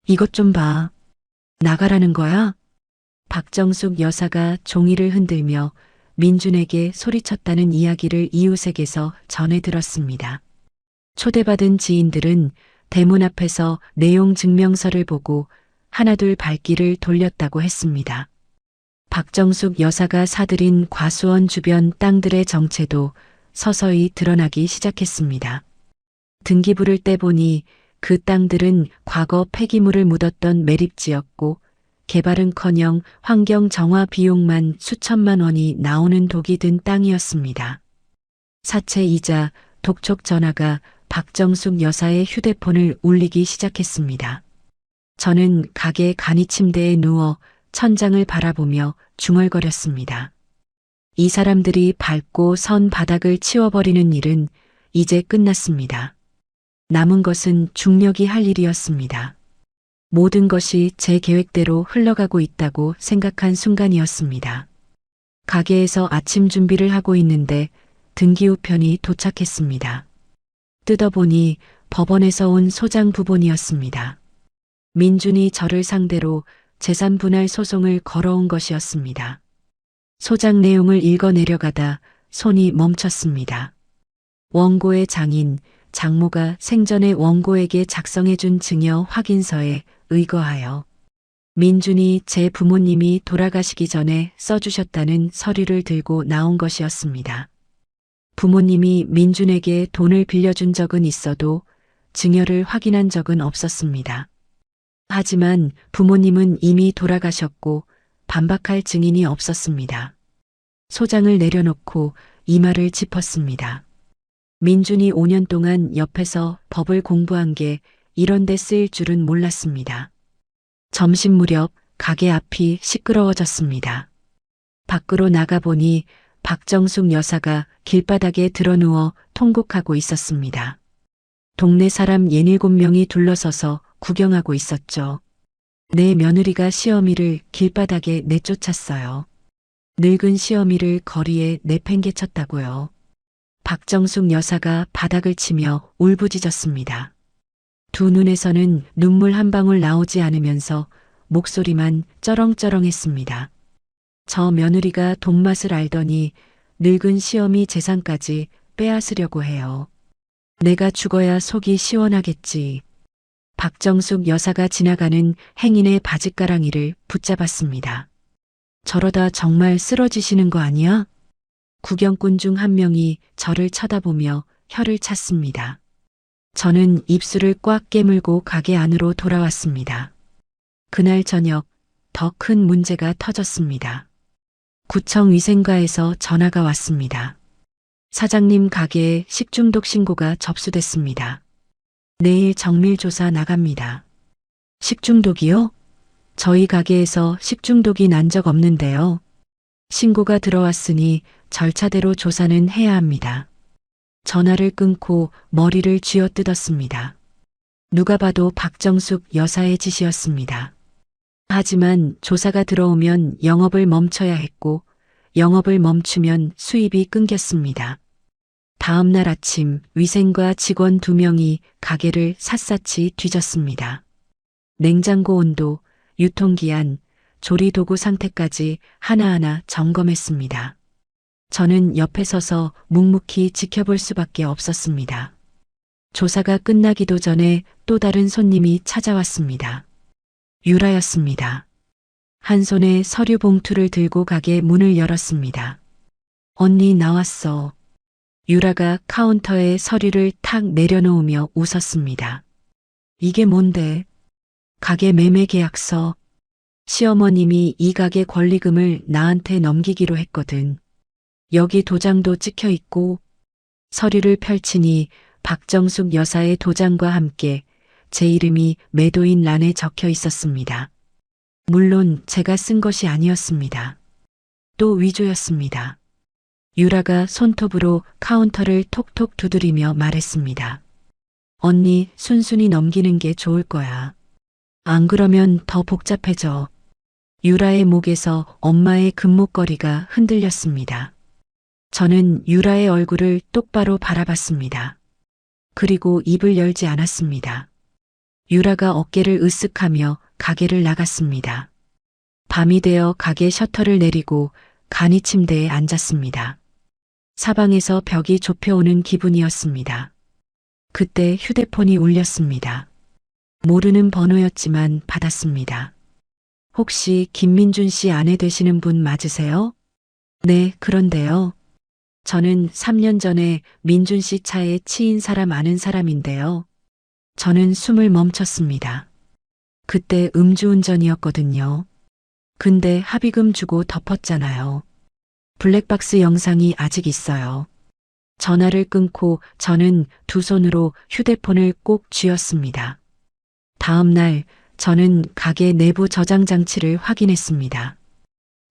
이것 좀 봐. 나가라는 거야? 박정숙 여사가 종이를 흔들며 민준에게 소리쳤다는 이야기를 이웃에게서 전해 들었습니다. 초대받은 지인들은 대문 앞에서 내용 증명서를 보고 하나둘 발길을 돌렸다고 했습니다. 박정숙 여사가 사들인 과수원 주변 땅들의 정체도 서서히 드러나기 시작했습니다. 등기부를 떼보니 그 땅들은 과거 폐기물을 묻었던 매립지였고 개발은커녕 환경 정화 비용만 수천만 원이 나오는 독이 든 땅이었습니다. 사채이자 독촉 전화가 박정숙 여사의 휴대폰을 울리기 시작했습니다. 저는 가게 간이 침대에 누워 천장을 바라보며 중얼거렸습니다. 이 사람들이 밟고 선 바닥을 치워버리는 일은 이제 끝났습니다. 남은 것은 중력이 할 일이었습니다. 모든 것이 제 계획대로 흘러가고 있다고 생각한 순간이었습니다. 가게에서 아침 준비를 하고 있는데 등기우편이 도착했습니다. 뜯어보니 법원에서 온 소장 부본이었습니다. 민준이 저를 상대로 재산 분할 소송을 걸어온 것이었습니다. 소장 내용을 읽어 내려가다 손이 멈췄습니다. 원고의 장인, 장모가 생전에 원고에게 작성해준 증여 확인서에 의거하여 민준이 제 부모님이 돌아가시기 전에 써주셨다는 서류를 들고 나온 것이었습니다. 부모님이 민준에게 돈을 빌려준 적은 있어도 증여를 확인한 적은 없었습니다. 하지만 부모님은 이미 돌아가셨고 반박할 증인이 없었습니다. 소장을 내려놓고 이마를 짚었습니다. 민준이 5년 동안 옆에서 법을 공부한 게 이런 데 쓰일 줄은 몰랐습니다. 점심 무렵 가게 앞이 시끄러워졌습니다. 밖으로 나가보니 박정숙 여사가 길바닥에 드러누워 통곡하고 있었습니다. 동네 사람 6-7명이 둘러서서 구경하고 있었죠. 내 며느리가 시어미를 길바닥에 내쫓았어요. 늙은 시어미를 거리에 내팽개쳤다고요. 박정숙 여사가 바닥을 치며 울부짖었습니다. 두 눈에서는 눈물 한 방울 나오지 않으면서 목소리만 쩌렁쩌렁했습니다. 저 며느리가 돈맛을 알더니 늙은 시어미 재산까지 빼앗으려고 해요. 내가 죽어야 속이 시원하겠지. 박정숙 여사가 지나가는 행인의 바짓가랑이를 붙잡았습니다. 저러다 정말 쓰러지시는 거 아니야? 구경꾼 중 한 명이 저를 쳐다보며 혀를 찼습니다. 저는 입술을 꽉 깨물고 가게 안으로 돌아왔습니다. 그날 저녁 더 큰 문제가 터졌습니다. 구청 위생과에서 전화가 왔습니다. 사장님 가게에 식중독 신고가 접수됐습니다. 내일 정밀조사 나갑니다. 식중독이요? 저희 가게에서 식중독이 난 적 없는데요. 신고가 들어왔으니 절차대로 조사는 해야 합니다. 전화를 끊고 머리를 쥐어뜯었습니다. 누가 봐도 박정숙 여사의 짓이었습니다. 하지만 조사가 들어오면 영업을 멈춰야 했고 영업을 멈추면 수입이 끊겼습니다. 다음 날 아침 위생과 직원 2명이 가게를 샅샅이 뒤졌습니다. 냉장고 온도, 유통기한, 조리도구 상태까지 하나하나 점검했습니다. 저는 옆에 서서 묵묵히 지켜볼 수밖에 없었습니다. 조사가 끝나기도 전에 또 다른 손님이 찾아왔습니다. 유라였습니다. 한 손에 서류 봉투를 들고 가게 문을 열었습니다. 언니 나왔어. 유라가 카운터에 서류를 탁 내려놓으며 웃었습니다. 이게 뭔데? 가게 매매 계약서. 시어머님이 이 가게 권리금을 나한테 넘기기로 했거든. 여기 도장도 찍혀 있고. 서류를 펼치니 박정숙 여사의 도장과 함께 제 이름이 매도인 란에 적혀 있었습니다. 물론 제가 쓴 것이 아니었습니다. 또 위조였습니다. 유라가 손톱으로 카운터를 톡톡 두드리며 말했습니다. 언니, 순순히 넘기는 게 좋을 거야. 안 그러면 더 복잡해져. 유라의 목에서 엄마의 금목걸이가 흔들렸습니다. 저는 유라의 얼굴을 똑바로 바라봤습니다. 그리고 입을 열지 않았습니다. 유라가 어깨를 으쓱하며 가게를 나갔습니다. 밤이 되어 가게 셔터를 내리고 간이 침대에 앉았습니다. 사방에서 벽이 좁혀오는 기분이었습니다. 그때 휴대폰이 울렸습니다. 모르는 번호였지만 받았습니다. 혹시 김민준 씨 아내 되시는 분 맞으세요? 네, 그런데요. 저는 3년 전에 민준 씨 차에 치인 사람 아는 사람인데요. 저는 숨을 멈췄습니다. 그때 음주운전이었거든요. 근데 합의금 주고 덮었잖아요. 블랙박스 영상이 아직 있어요. 전화를 끊고 저는 두 손으로 휴대폰을 꼭 쥐었습니다. 다음 날 저는 가게 내부 저장 장치를 확인했습니다.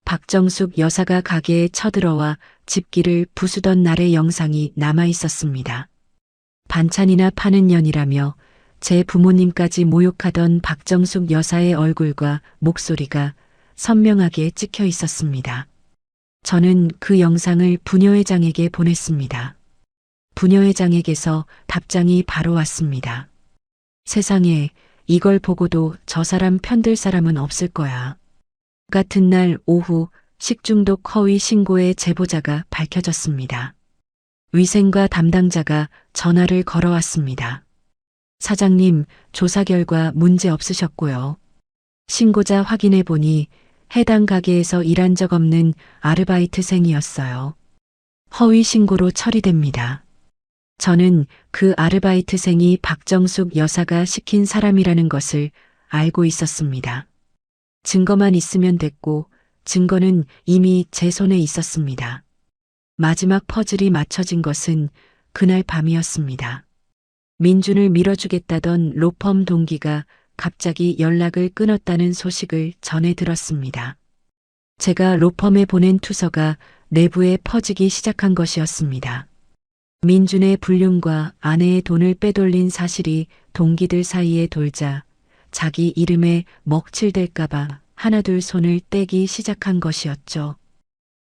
박정숙 여사가 가게에 쳐들어와 집기를 부수던 날의 영상이 남아 있었습니다. 반찬이나 파는 년이라며 제 부모님까지 모욕하던 박정숙 여사의 얼굴과 목소리가 선명하게 찍혀 있었습니다. 저는 그 영상을 부녀회장에게 보냈습니다. 부녀회장에게서 답장이 바로 왔습니다. 세상에, 이걸 보고도 저 사람 편들 사람은 없을 거야. 같은 날 오후 식중독 허위 신고의 제보자가 밝혀졌습니다. 위생과 담당자가 전화를 걸어왔습니다. 사장님, 조사 결과 문제 없으셨고요. 신고자 확인해 보니 해당 가게에서 일한 적 없는 아르바이트생이었어요. 허위 신고로 처리됩니다. 저는 그 아르바이트생이 박정숙 여사가 시킨 사람이라는 것을 알고 있었습니다. 증거만 있으면 됐고 증거는 이미 제 손에 있었습니다. 마지막 퍼즐이 맞춰진 것은 그날 밤이었습니다. 민준을 밀어주겠다던 로펌 동기가 갑자기 연락을 끊었다는 소식을 전해 들었습니다. 제가 로펌에 보낸 투서가 내부에 퍼지기 시작한 것이었습니다. 민준의 불륜과 아내의 돈을 빼돌린 사실이 동기들 사이에 돌자 자기 이름에 먹칠될까봐 하나둘 손을 떼기 시작한 것이었죠.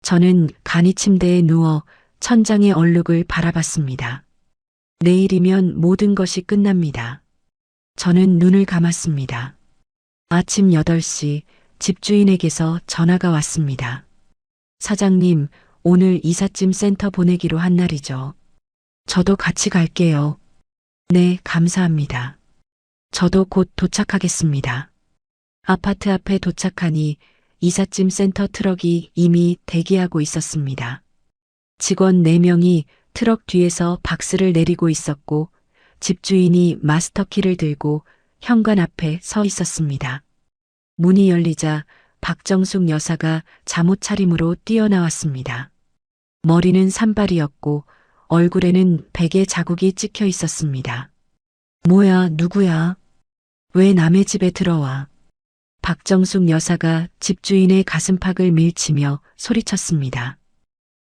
저는 간이 침대에 누워 천장의 얼룩을 바라봤습니다. 내일이면 모든 것이 끝납니다. 저는 눈을 감았습니다. 아침 8시 집주인에게서 전화가 왔습니다. 사장님, 오늘 이삿짐 센터 보내기로 한 날이죠. 저도 같이 갈게요. 네, 감사합니다. 저도 곧 도착하겠습니다. 아파트 앞에 도착하니 이삿짐 센터 트럭이 이미 대기하고 있었습니다. 직원 4명이 트럭 뒤에서 박스를 내리고 있었고 집주인이 마스터키를 들고 현관 앞에 서 있었습니다. 문이 열리자 박정숙 여사가 잠옷 차림으로 뛰어나왔습니다. 머리는 산발이었고 얼굴에는 베개 자국이 찍혀 있었습니다. 뭐야, 누구야? 왜 남의 집에 들어와? 박정숙 여사가 집주인의 가슴팍을 밀치며 소리쳤습니다.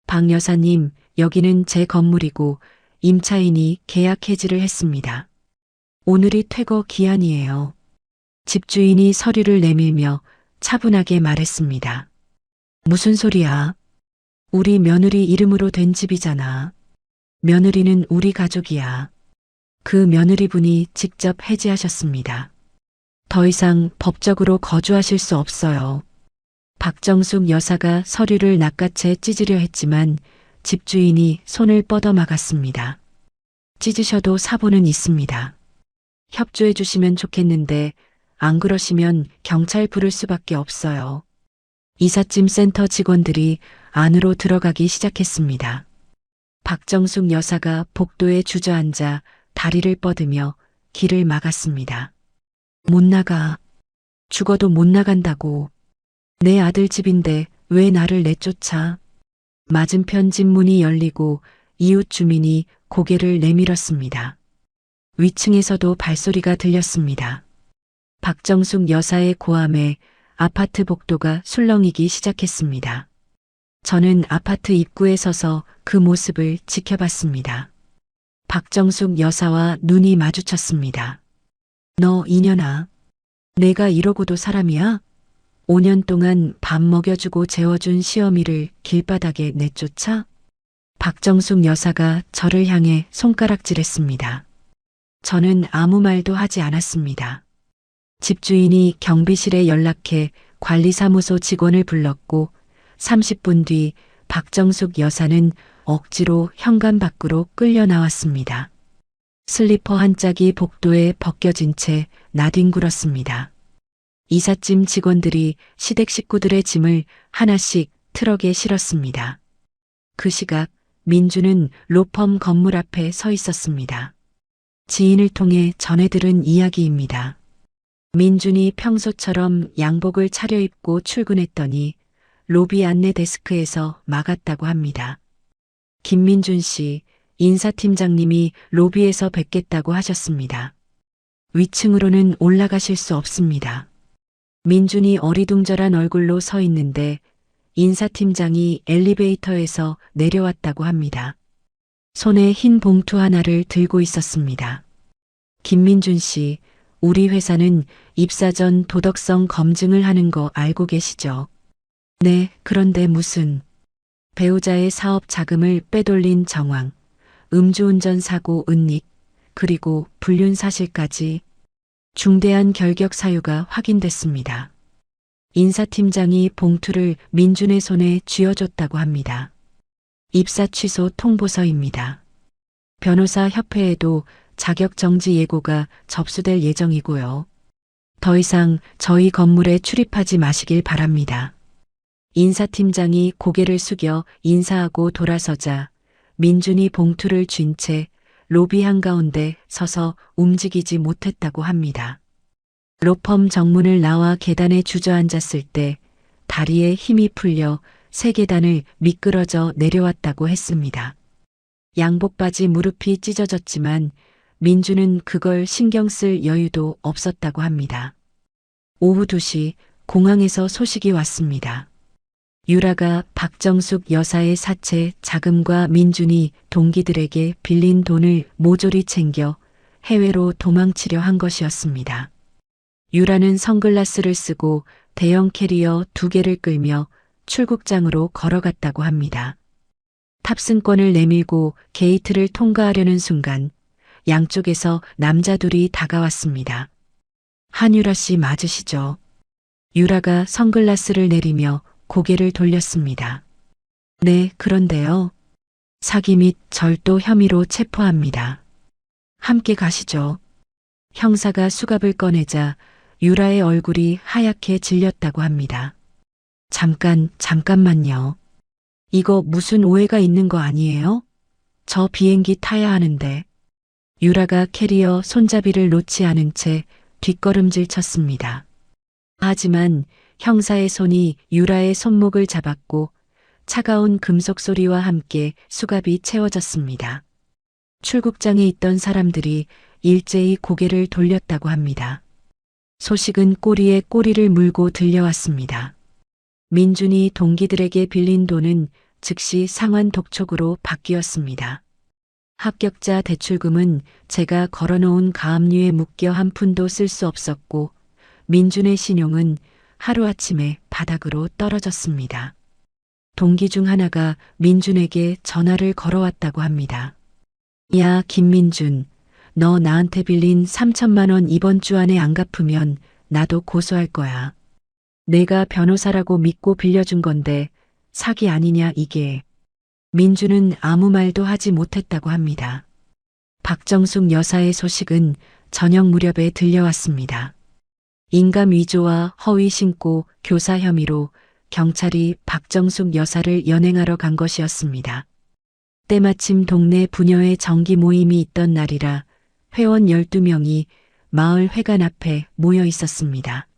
박 여사님, 여기는 제 건물이고 임차인이 계약 해지를 했습니다. 오늘이 퇴거 기한이에요. 집주인이 서류를 내밀며 차분하게 말했습니다. 무슨 소리야? 우리 며느리 이름으로 된 집이잖아. 며느리는 우리 가족이야. 그 며느리분이 직접 해지하셨습니다. 더 이상 법적으로 거주하실 수 없어요. 박정숙 여사가 서류를 낚아채 찢으려 했지만 집주인이 손을 뻗어 막았습니다. 찢으셔도 사보는 있습니다. 협조해 주시면 좋겠는데 안 그러시면 경찰 부를 수밖에 없어요. 이삿짐 센터 직원들이 안으로 들어가기 시작했습니다. 박정숙 여사가 복도에 주저앉아 다리를 뻗으며 길을 막았습니다. 못 나가. 죽어도 못 나간다고. 내 아들 집인데 왜 나를 내쫓아? 맞은편 집 문이 열리고 이웃 주민이 고개를 내밀었습니다. 위층에서도 발소리가 들렸습니다. 박정숙 여사의 고함에 아파트 복도가 술렁이기 시작했습니다. 저는 아파트 입구에 서서 그 모습을 지켜봤습니다. 박정숙 여사와 눈이 마주쳤습니다. 너 이년아. 내가 이러고도 사람이야? 5년 동안 밥 먹여주고 재워준 시어미를 길바닥에 내쫓아? 박정숙 여사가 저를 향해 손가락질했습니다. 저는 아무 말도 하지 않았습니다. 집주인이 경비실에 연락해 관리사무소 직원을 불렀고 30분 뒤 박정숙 여사는 억지로 현관 밖으로 끌려 나왔습니다. 슬리퍼 한 짝이 복도에 벗겨진 채 나뒹굴었습니다. 이삿짐 직원들이 시댁 식구들의 짐을 하나씩 트럭에 실었습니다. 그 시각 민주는 로펌 건물 앞에 서 있었습니다. 지인을 통해 전해 들은 이야기입니다. 민준이 평소처럼 양복을 차려입고 출근했더니 로비 안내 데스크에서 막았다고 합니다. 김민준 씨, 인사팀장님이 로비에서 뵙겠다고 하셨습니다. 위층으로는 올라가실 수 없습니다. 민준이 어리둥절한 얼굴로 서 있는데 인사팀장이 엘리베이터에서 내려왔다고 합니다. 손에 흰 봉투 하나를 들고 있었습니다. 김민준 씨, 우리 회사는 입사 전 도덕성 검증을 하는 거 알고 계시죠? 네, 그런데 무슨 배우자의 사업 자금을 빼돌린 정황, 음주운전 사고 은닉, 그리고 불륜 사실까지 중대한 결격 사유가 확인됐습니다. 인사팀장이 봉투를 민준의 손에 쥐어줬다고 합니다. 입사 취소 통보서입니다. 변호사 협회에도 자격정지 예고가 접수될 예정이고요. 더 이상 저희 건물에 출입하지 마시길 바랍니다. 인사팀장이 고개를 숙여 인사하고 돌아서자 민준이 봉투를 쥔 채 로비 한가운데 서서 움직이지 못했다고 합니다. 로펌 정문을 나와 계단에 주저앉았을 때 다리에 힘이 풀려 세 계단을 미끄러져 내려왔다고 했습니다. 양복바지 무릎이 찢어졌지만 민주는 그걸 신경 쓸 여유도 없었다고 합니다. 오후 2시 공항에서 소식이 왔습니다. 유라가 박정숙 여사의 사채 자금과 민준이 동기들에게 빌린 돈을 모조리 챙겨 해외로 도망치려 한 것이었습니다. 유라는 선글라스를 쓰고 대형 캐리어 2개를 끌며 출국장으로 걸어갔다고 합니다. 탑승권을 내밀고 게이트를 통과하려는 순간 양쪽에서 남자 둘이 다가왔습니다. 한유라 씨 맞으시죠? 유라가 선글라스를 내리며 고개를 돌렸습니다. 네, 그런데요. 사기 및 절도 혐의로 체포합니다. 함께 가시죠. 형사가 수갑을 꺼내자 유라의 얼굴이 하얗게 질렸다고 합니다. 잠깐만요. 이거 무슨 오해가 있는 거 아니에요? 저 비행기 타야 하는데. 유라가 캐리어 손잡이를 놓지 않은 채 뒷걸음질 쳤습니다. 하지만 형사의 손이 유라의 손목을 잡았고 차가운 금속 소리와 함께 수갑이 채워졌습니다. 출국장에 있던 사람들이 일제히 고개를 돌렸다고 합니다. 소식은 꼬리에 꼬리를 물고 들려왔습니다. 민준이 동기들에게 빌린 돈은 즉시 상환 독촉으로 바뀌었습니다. 합격자 대출금은 제가 걸어놓은 가압류에 묶여 한 푼도 쓸 수 없었고 민준의 신용은 하루아침에 바닥으로 떨어졌습니다. 동기 중 하나가 민준에게 전화를 걸어왔다고 합니다. 야, 김민준, 너 나한테 빌린 3천만 원 이번 주 안에 안 갚으면 나도 고소할 거야. 내가 변호사라고 믿고 빌려준 건데 사기 아니냐 이게. 민준은 아무 말도 하지 못했다고 합니다. 박정숙 여사의 소식은 저녁 무렵에 들려왔습니다. 인감 위조와 허위 신고 교사 혐의로 경찰이 박정숙 여사를 연행하러 간 것이었습니다. 때마침 동네 부녀회 정기 모임이 있던 날이라 회원 12명이 마을 회관 앞에 모여 있었습니다.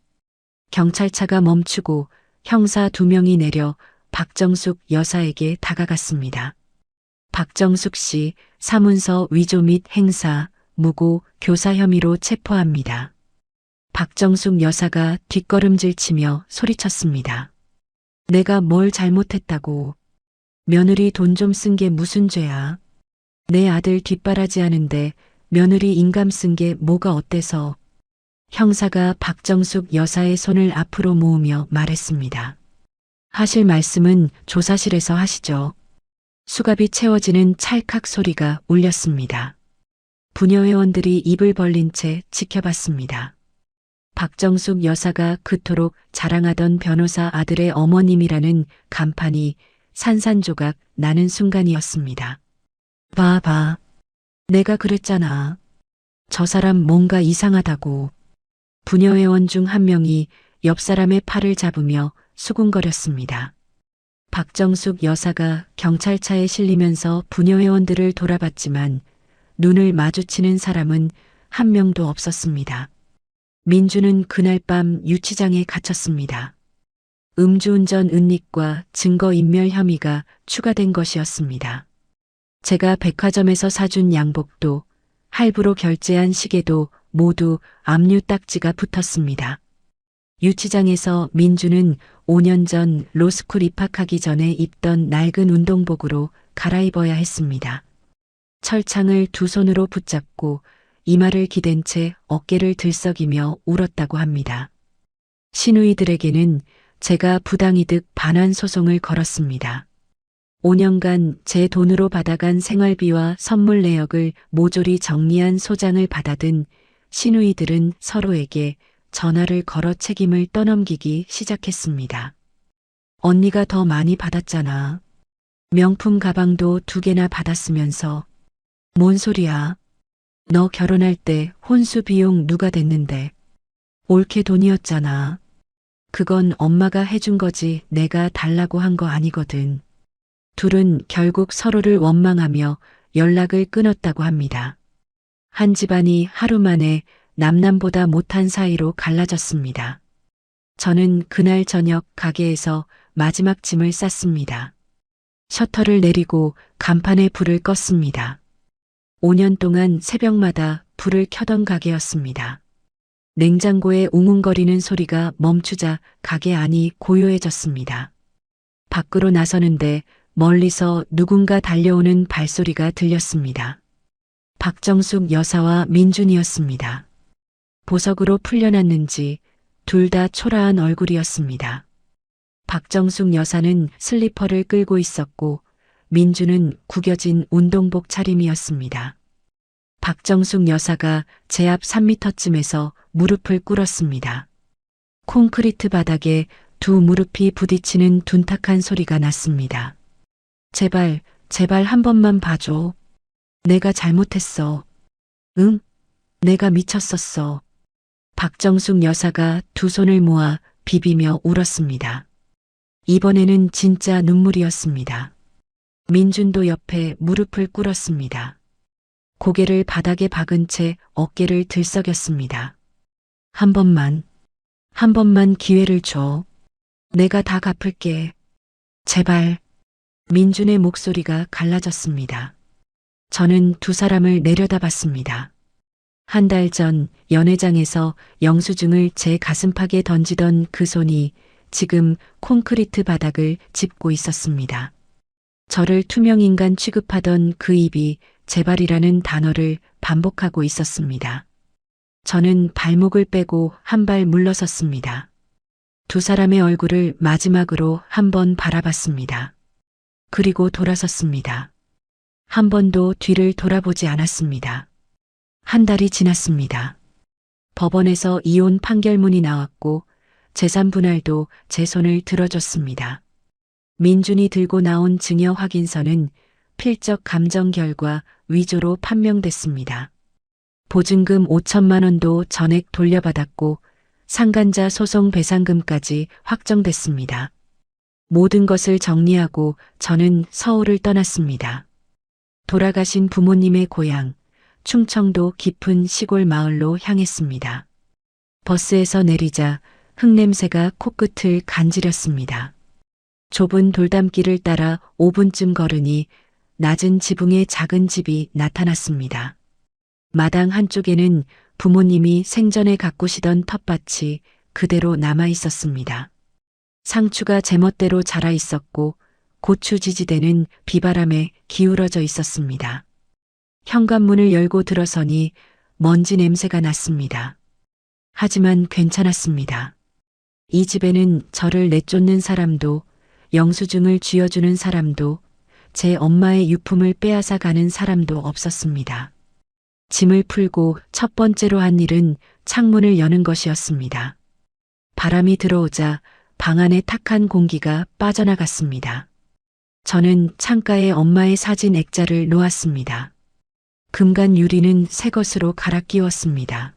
경찰차가 멈추고 형사 2명이 내려 박정숙 여사에게 다가갔습니다. 박정숙 씨 사문서 위조 및 행사, 무고, 교사 혐의로 체포합니다. 박정숙 여사가 뒷걸음질 치며 소리쳤습니다. 내가 뭘 잘못했다고. 며느리 돈 좀 쓴 게 무슨 죄야. 내 아들 뒷바라지 하는데 며느리 인감 쓴 게 뭐가 어때서. 형사가 박정숙 여사의 손을 앞으로 모으며 말했습니다. 하실 말씀은 조사실에서 하시죠. 수갑이 채워지는 찰칵 소리가 울렸습니다. 부녀 회원들이 입을 벌린 채 지켜봤습니다. 박정숙 여사가 그토록 자랑하던 변호사 아들의 어머님이라는 간판이 산산조각 나는 순간이었습니다. 봐. 내가 그랬잖아. 저 사람 뭔가 이상하다고. 부녀 회원 중 한 명이 옆 사람의 팔을 잡으며 수군거렸습니다. 박정숙 여사가 경찰차에 실리면서 부녀 회원들을 돌아봤지만 눈을 마주치는 사람은 한 명도 없었습니다. 민주는 그날 밤 유치장에 갇혔습니다. 음주운전 은닉과 증거인멸 혐의가 추가된 것이었습니다. 제가 백화점에서 사준 양복도 할부로 결제한 시계도 모두 압류 딱지가 붙었습니다. 유치장에서 민주는 5년 전 로스쿨 입학하기 전에 입던 낡은 운동복으로 갈아입어야 했습니다. 철창을 두 손으로 붙잡고 이마를 기댄 채 어깨를 들썩이며 울었다고 합니다. 시누이들에게는 제가 부당이득 반환 소송을 걸었습니다. 5년간 제 돈으로 받아간 생활비와 선물 내역을 모조리 정리한 소장을 받아든 시누이들은 서로에게 전화를 걸어 책임을 떠넘기기 시작했습니다. 언니가 더 많이 받았잖아. 명품 가방도 2개나 받았으면서. 뭔 소리야. 너 결혼할 때 혼수 비용 누가 댔는데. 올케 돈이었잖아. 그건 엄마가 해준 거지 내가 달라고 한 거 아니거든. 둘은 결국 서로를 원망하며 연락을 끊었다고 합니다. 한 집안이 하루 만에 남남보다 못한 사이로 갈라졌습니다. 저는 그날 저녁 가게에서 마지막 짐을 쌌습니다. 셔터를 내리고 간판에 불을 껐습니다. 5년 동안 새벽마다 불을 켜던 가게였습니다. 냉장고에 웅웅거리는 소리가 멈추자 가게 안이 고요해졌습니다. 밖으로 나서는데 멀리서 누군가 달려오는 발소리가 들렸습니다. 박정숙 여사와 민준이었습니다. 보석으로 풀려났는지 둘 다 초라한 얼굴이었습니다. 박정숙 여사는 슬리퍼를 끌고 있었고 민준은 구겨진 운동복 차림이었습니다. 박정숙 여사가 제 앞 3미터쯤에서 무릎을 꿇었습니다. 콘크리트 바닥에 두 무릎이 부딪히는 둔탁한 소리가 났습니다. 제발 한 번만 봐줘. 내가 잘못했어. 응? 내가 미쳤었어. 박정숙 여사가 두 손을 모아 비비며 울었습니다. 이번에는 진짜 눈물이었습니다. 민준도 옆에 무릎을 꿇었습니다. 고개를 바닥에 박은 채 어깨를 들썩였습니다. 한 번만 기회를 줘. 내가 다 갚을게. 제발. 민준의 목소리가 갈라졌습니다. 저는 두 사람을 내려다봤습니다. 한 달 전 연회장에서 영수증을 제 가슴팍에 던지던 그 손이 지금 콘크리트 바닥을 짚고 있었습니다. 저를 투명인간 취급하던 그 입이 제발이라는 단어를 반복하고 있었습니다. 저는 발목을 빼고 한 발 물러섰습니다. 두 사람의 얼굴을 마지막으로 한 번 바라봤습니다. 그리고 돌아섰습니다. 한 번도 뒤를 돌아보지 않았습니다. 한 달이 지났습니다. 법원에서 이혼 판결문이 나왔고 재산 분할도 제 손을 들어줬습니다. 민준이 들고 나온 증여 확인서는 필적 감정 결과 위조로 판명됐습니다. 보증금 5천만 원도 전액 돌려받았고 상간자 소송 배상금까지 확정됐습니다. 모든 것을 정리하고 저는 서울을 떠났습니다. 돌아가신 부모님의 고향, 충청도 깊은 시골 마을로 향했습니다. 버스에서 내리자 흙냄새가 코끝을 간지렸습니다. 좁은 돌담길을 따라 5분쯤 걸으니 낮은 지붕의 작은 집이 나타났습니다. 마당 한쪽에는 부모님이 생전에 가꾸시던 텃밭이 그대로 남아 있었습니다. 상추가 제멋대로 자라 있었고 고추 지지대는 비바람에 기울어져 있었습니다. 현관문을 열고 들어서니 먼지 냄새가 났습니다. 하지만 괜찮았습니다. 이 집에는 저를 내쫓는 사람도, 영수증을 쥐어주는 사람도, 제 엄마의 유품을 빼앗아 가는 사람도 없었습니다. 짐을 풀고 첫 번째로 한 일은 창문을 여는 것이었습니다. 바람이 들어오자 방 안의 탁한 공기가 빠져나갔습니다. 저는 창가에 엄마의 사진 액자를 놓았습니다. 금간 유리는 새 것으로 갈아 끼웠습니다.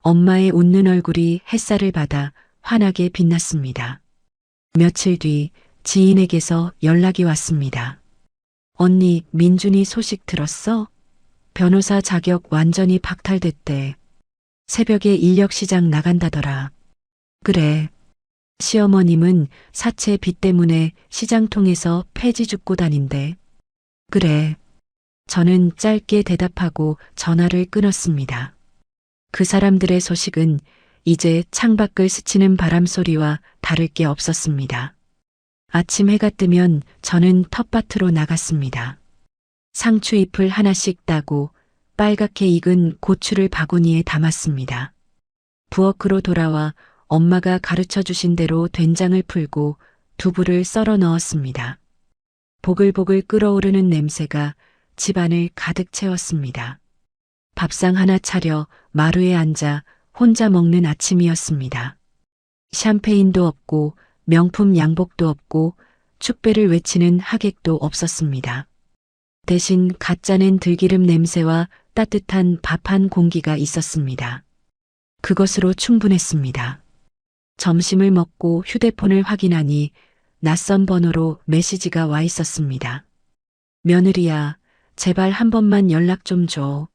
엄마의 웃는 얼굴이 햇살을 받아 환하게 빛났습니다. 며칠 뒤 지인에게서 연락이 왔습니다. 언니, 민준이 소식 들었어? 변호사 자격 완전히 박탈됐대. 새벽에 인력시장 나간다더라. 그래. 시어머님은 사채 빚 때문에 시장통에서 폐지 죽고 다닌대. 그래. 저는 짧게 대답하고 전화를 끊었습니다. 그 사람들의 소식은 이제 창밖을 스치는 바람 소리와 다를 게 없었습니다. 아침 해가 뜨면 저는 텃밭으로 나갔습니다. 상추 잎을 하나씩 따고 빨갛게 익은 고추를 바구니에 담았습니다. 부엌으로 돌아와 엄마가 가르쳐 주신 대로 된장을 풀고 두부를 썰어 넣었습니다. 보글보글 끓어오르는 냄새가 집안을 가득 채웠습니다. 밥상 하나 차려 마루에 앉아 혼자 먹는 아침이었습니다. 샴페인도 없고 명품 양복도 없고 축배를 외치는 하객도 없었습니다. 대신 갓 짜낸 들기름 냄새와 따뜻한 밥 한 공기가 있었습니다. 그것으로 충분했습니다. 점심을 먹고 휴대폰을 확인하니 낯선 번호로 메시지가 와 있었습니다. 며느리야, 제발 한 번만 연락 좀 줘.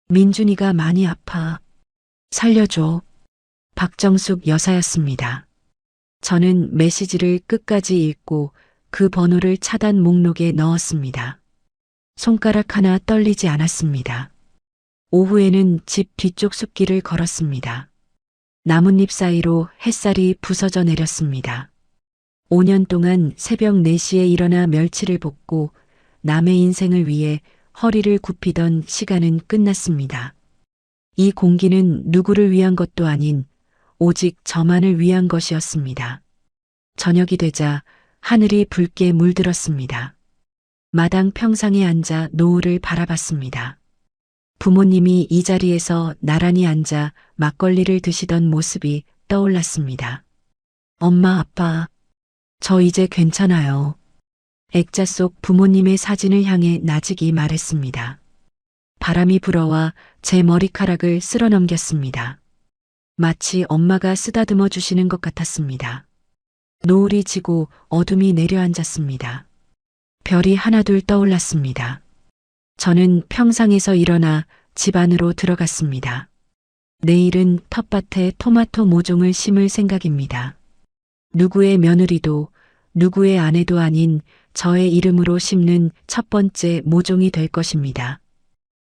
민준이가 많이 아파. 살려줘. 박정숙 여사였습니다. 저는 메시지를 끝까지 읽고 그 번호를 차단 목록에 넣었습니다. 손가락 하나 떨리지 않았습니다. 오후에는 집 뒤쪽 숲길을 걸었습니다. 나뭇잎 사이로 햇살이 부서져 내렸습니다. 5년 동안 새벽 4시에 일어나 멸치를 볶고 남의 인생을 위해 허리를 굽히던 시간은 끝났습니다. 이 공기는 누구를 위한 것도 아닌 오직 저만을 위한 것이었습니다. 저녁이 되자 하늘이 붉게 물들었습니다. 마당 평상에 앉아 노을을 바라봤습니다. 부모님이 이 자리에서 나란히 앉아 막걸리를 드시던 모습이 떠올랐습니다. 엄마, 아빠, 저 이제 괜찮아요. 액자 속 부모님의 사진을 향해 나직이 말했습니다. 바람이 불어와 제 머리카락을 쓸어 넘겼습니다. 마치 엄마가 쓰다듬어 주시는 것 같았습니다. 노을이 지고 어둠이 내려앉았습니다. 별이 하나둘 떠올랐습니다. 저는 평상에서 일어나 집 안으로 들어갔습니다. 내일은 텃밭에 토마토 모종을 심을 생각입니다. 누구의 며느리도 누구의 아내도 아닌 저의 이름으로 심는 첫 번째 모종이 될 것입니다.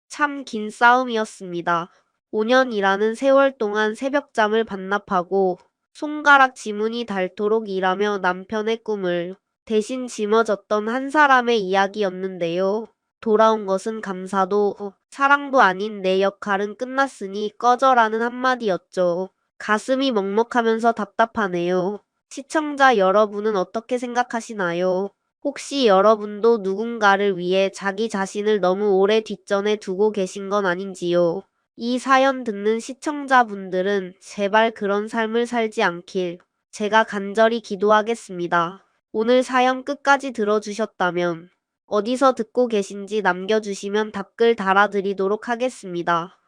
참 긴 싸움이었습니다. 5년이라는 세월 동안 새벽잠을 반납하고 손가락 지문이 닳도록 일하며 남편의 꿈을 대신 짊어졌던 한 사람의 이야기였는데요. 돌아온 것은 감사도 사랑도 아닌 내 역할은 끝났으니 꺼져라는 한마디였죠. 가슴이 먹먹하면서 답답하네요. 시청자 여러분은 어떻게 생각하시나요? 혹시 여러분도 누군가를 위해 자기 자신을 너무 오래 뒷전에 두고 계신 건 아닌지요? 이 사연 듣는 시청자분들은 제발 그런 삶을 살지 않길 제가 간절히 기도하겠습니다. 오늘 사연 끝까지 들어주셨다면 어디서 듣고 계신지 남겨주시면 답글 달아드리도록 하겠습니다.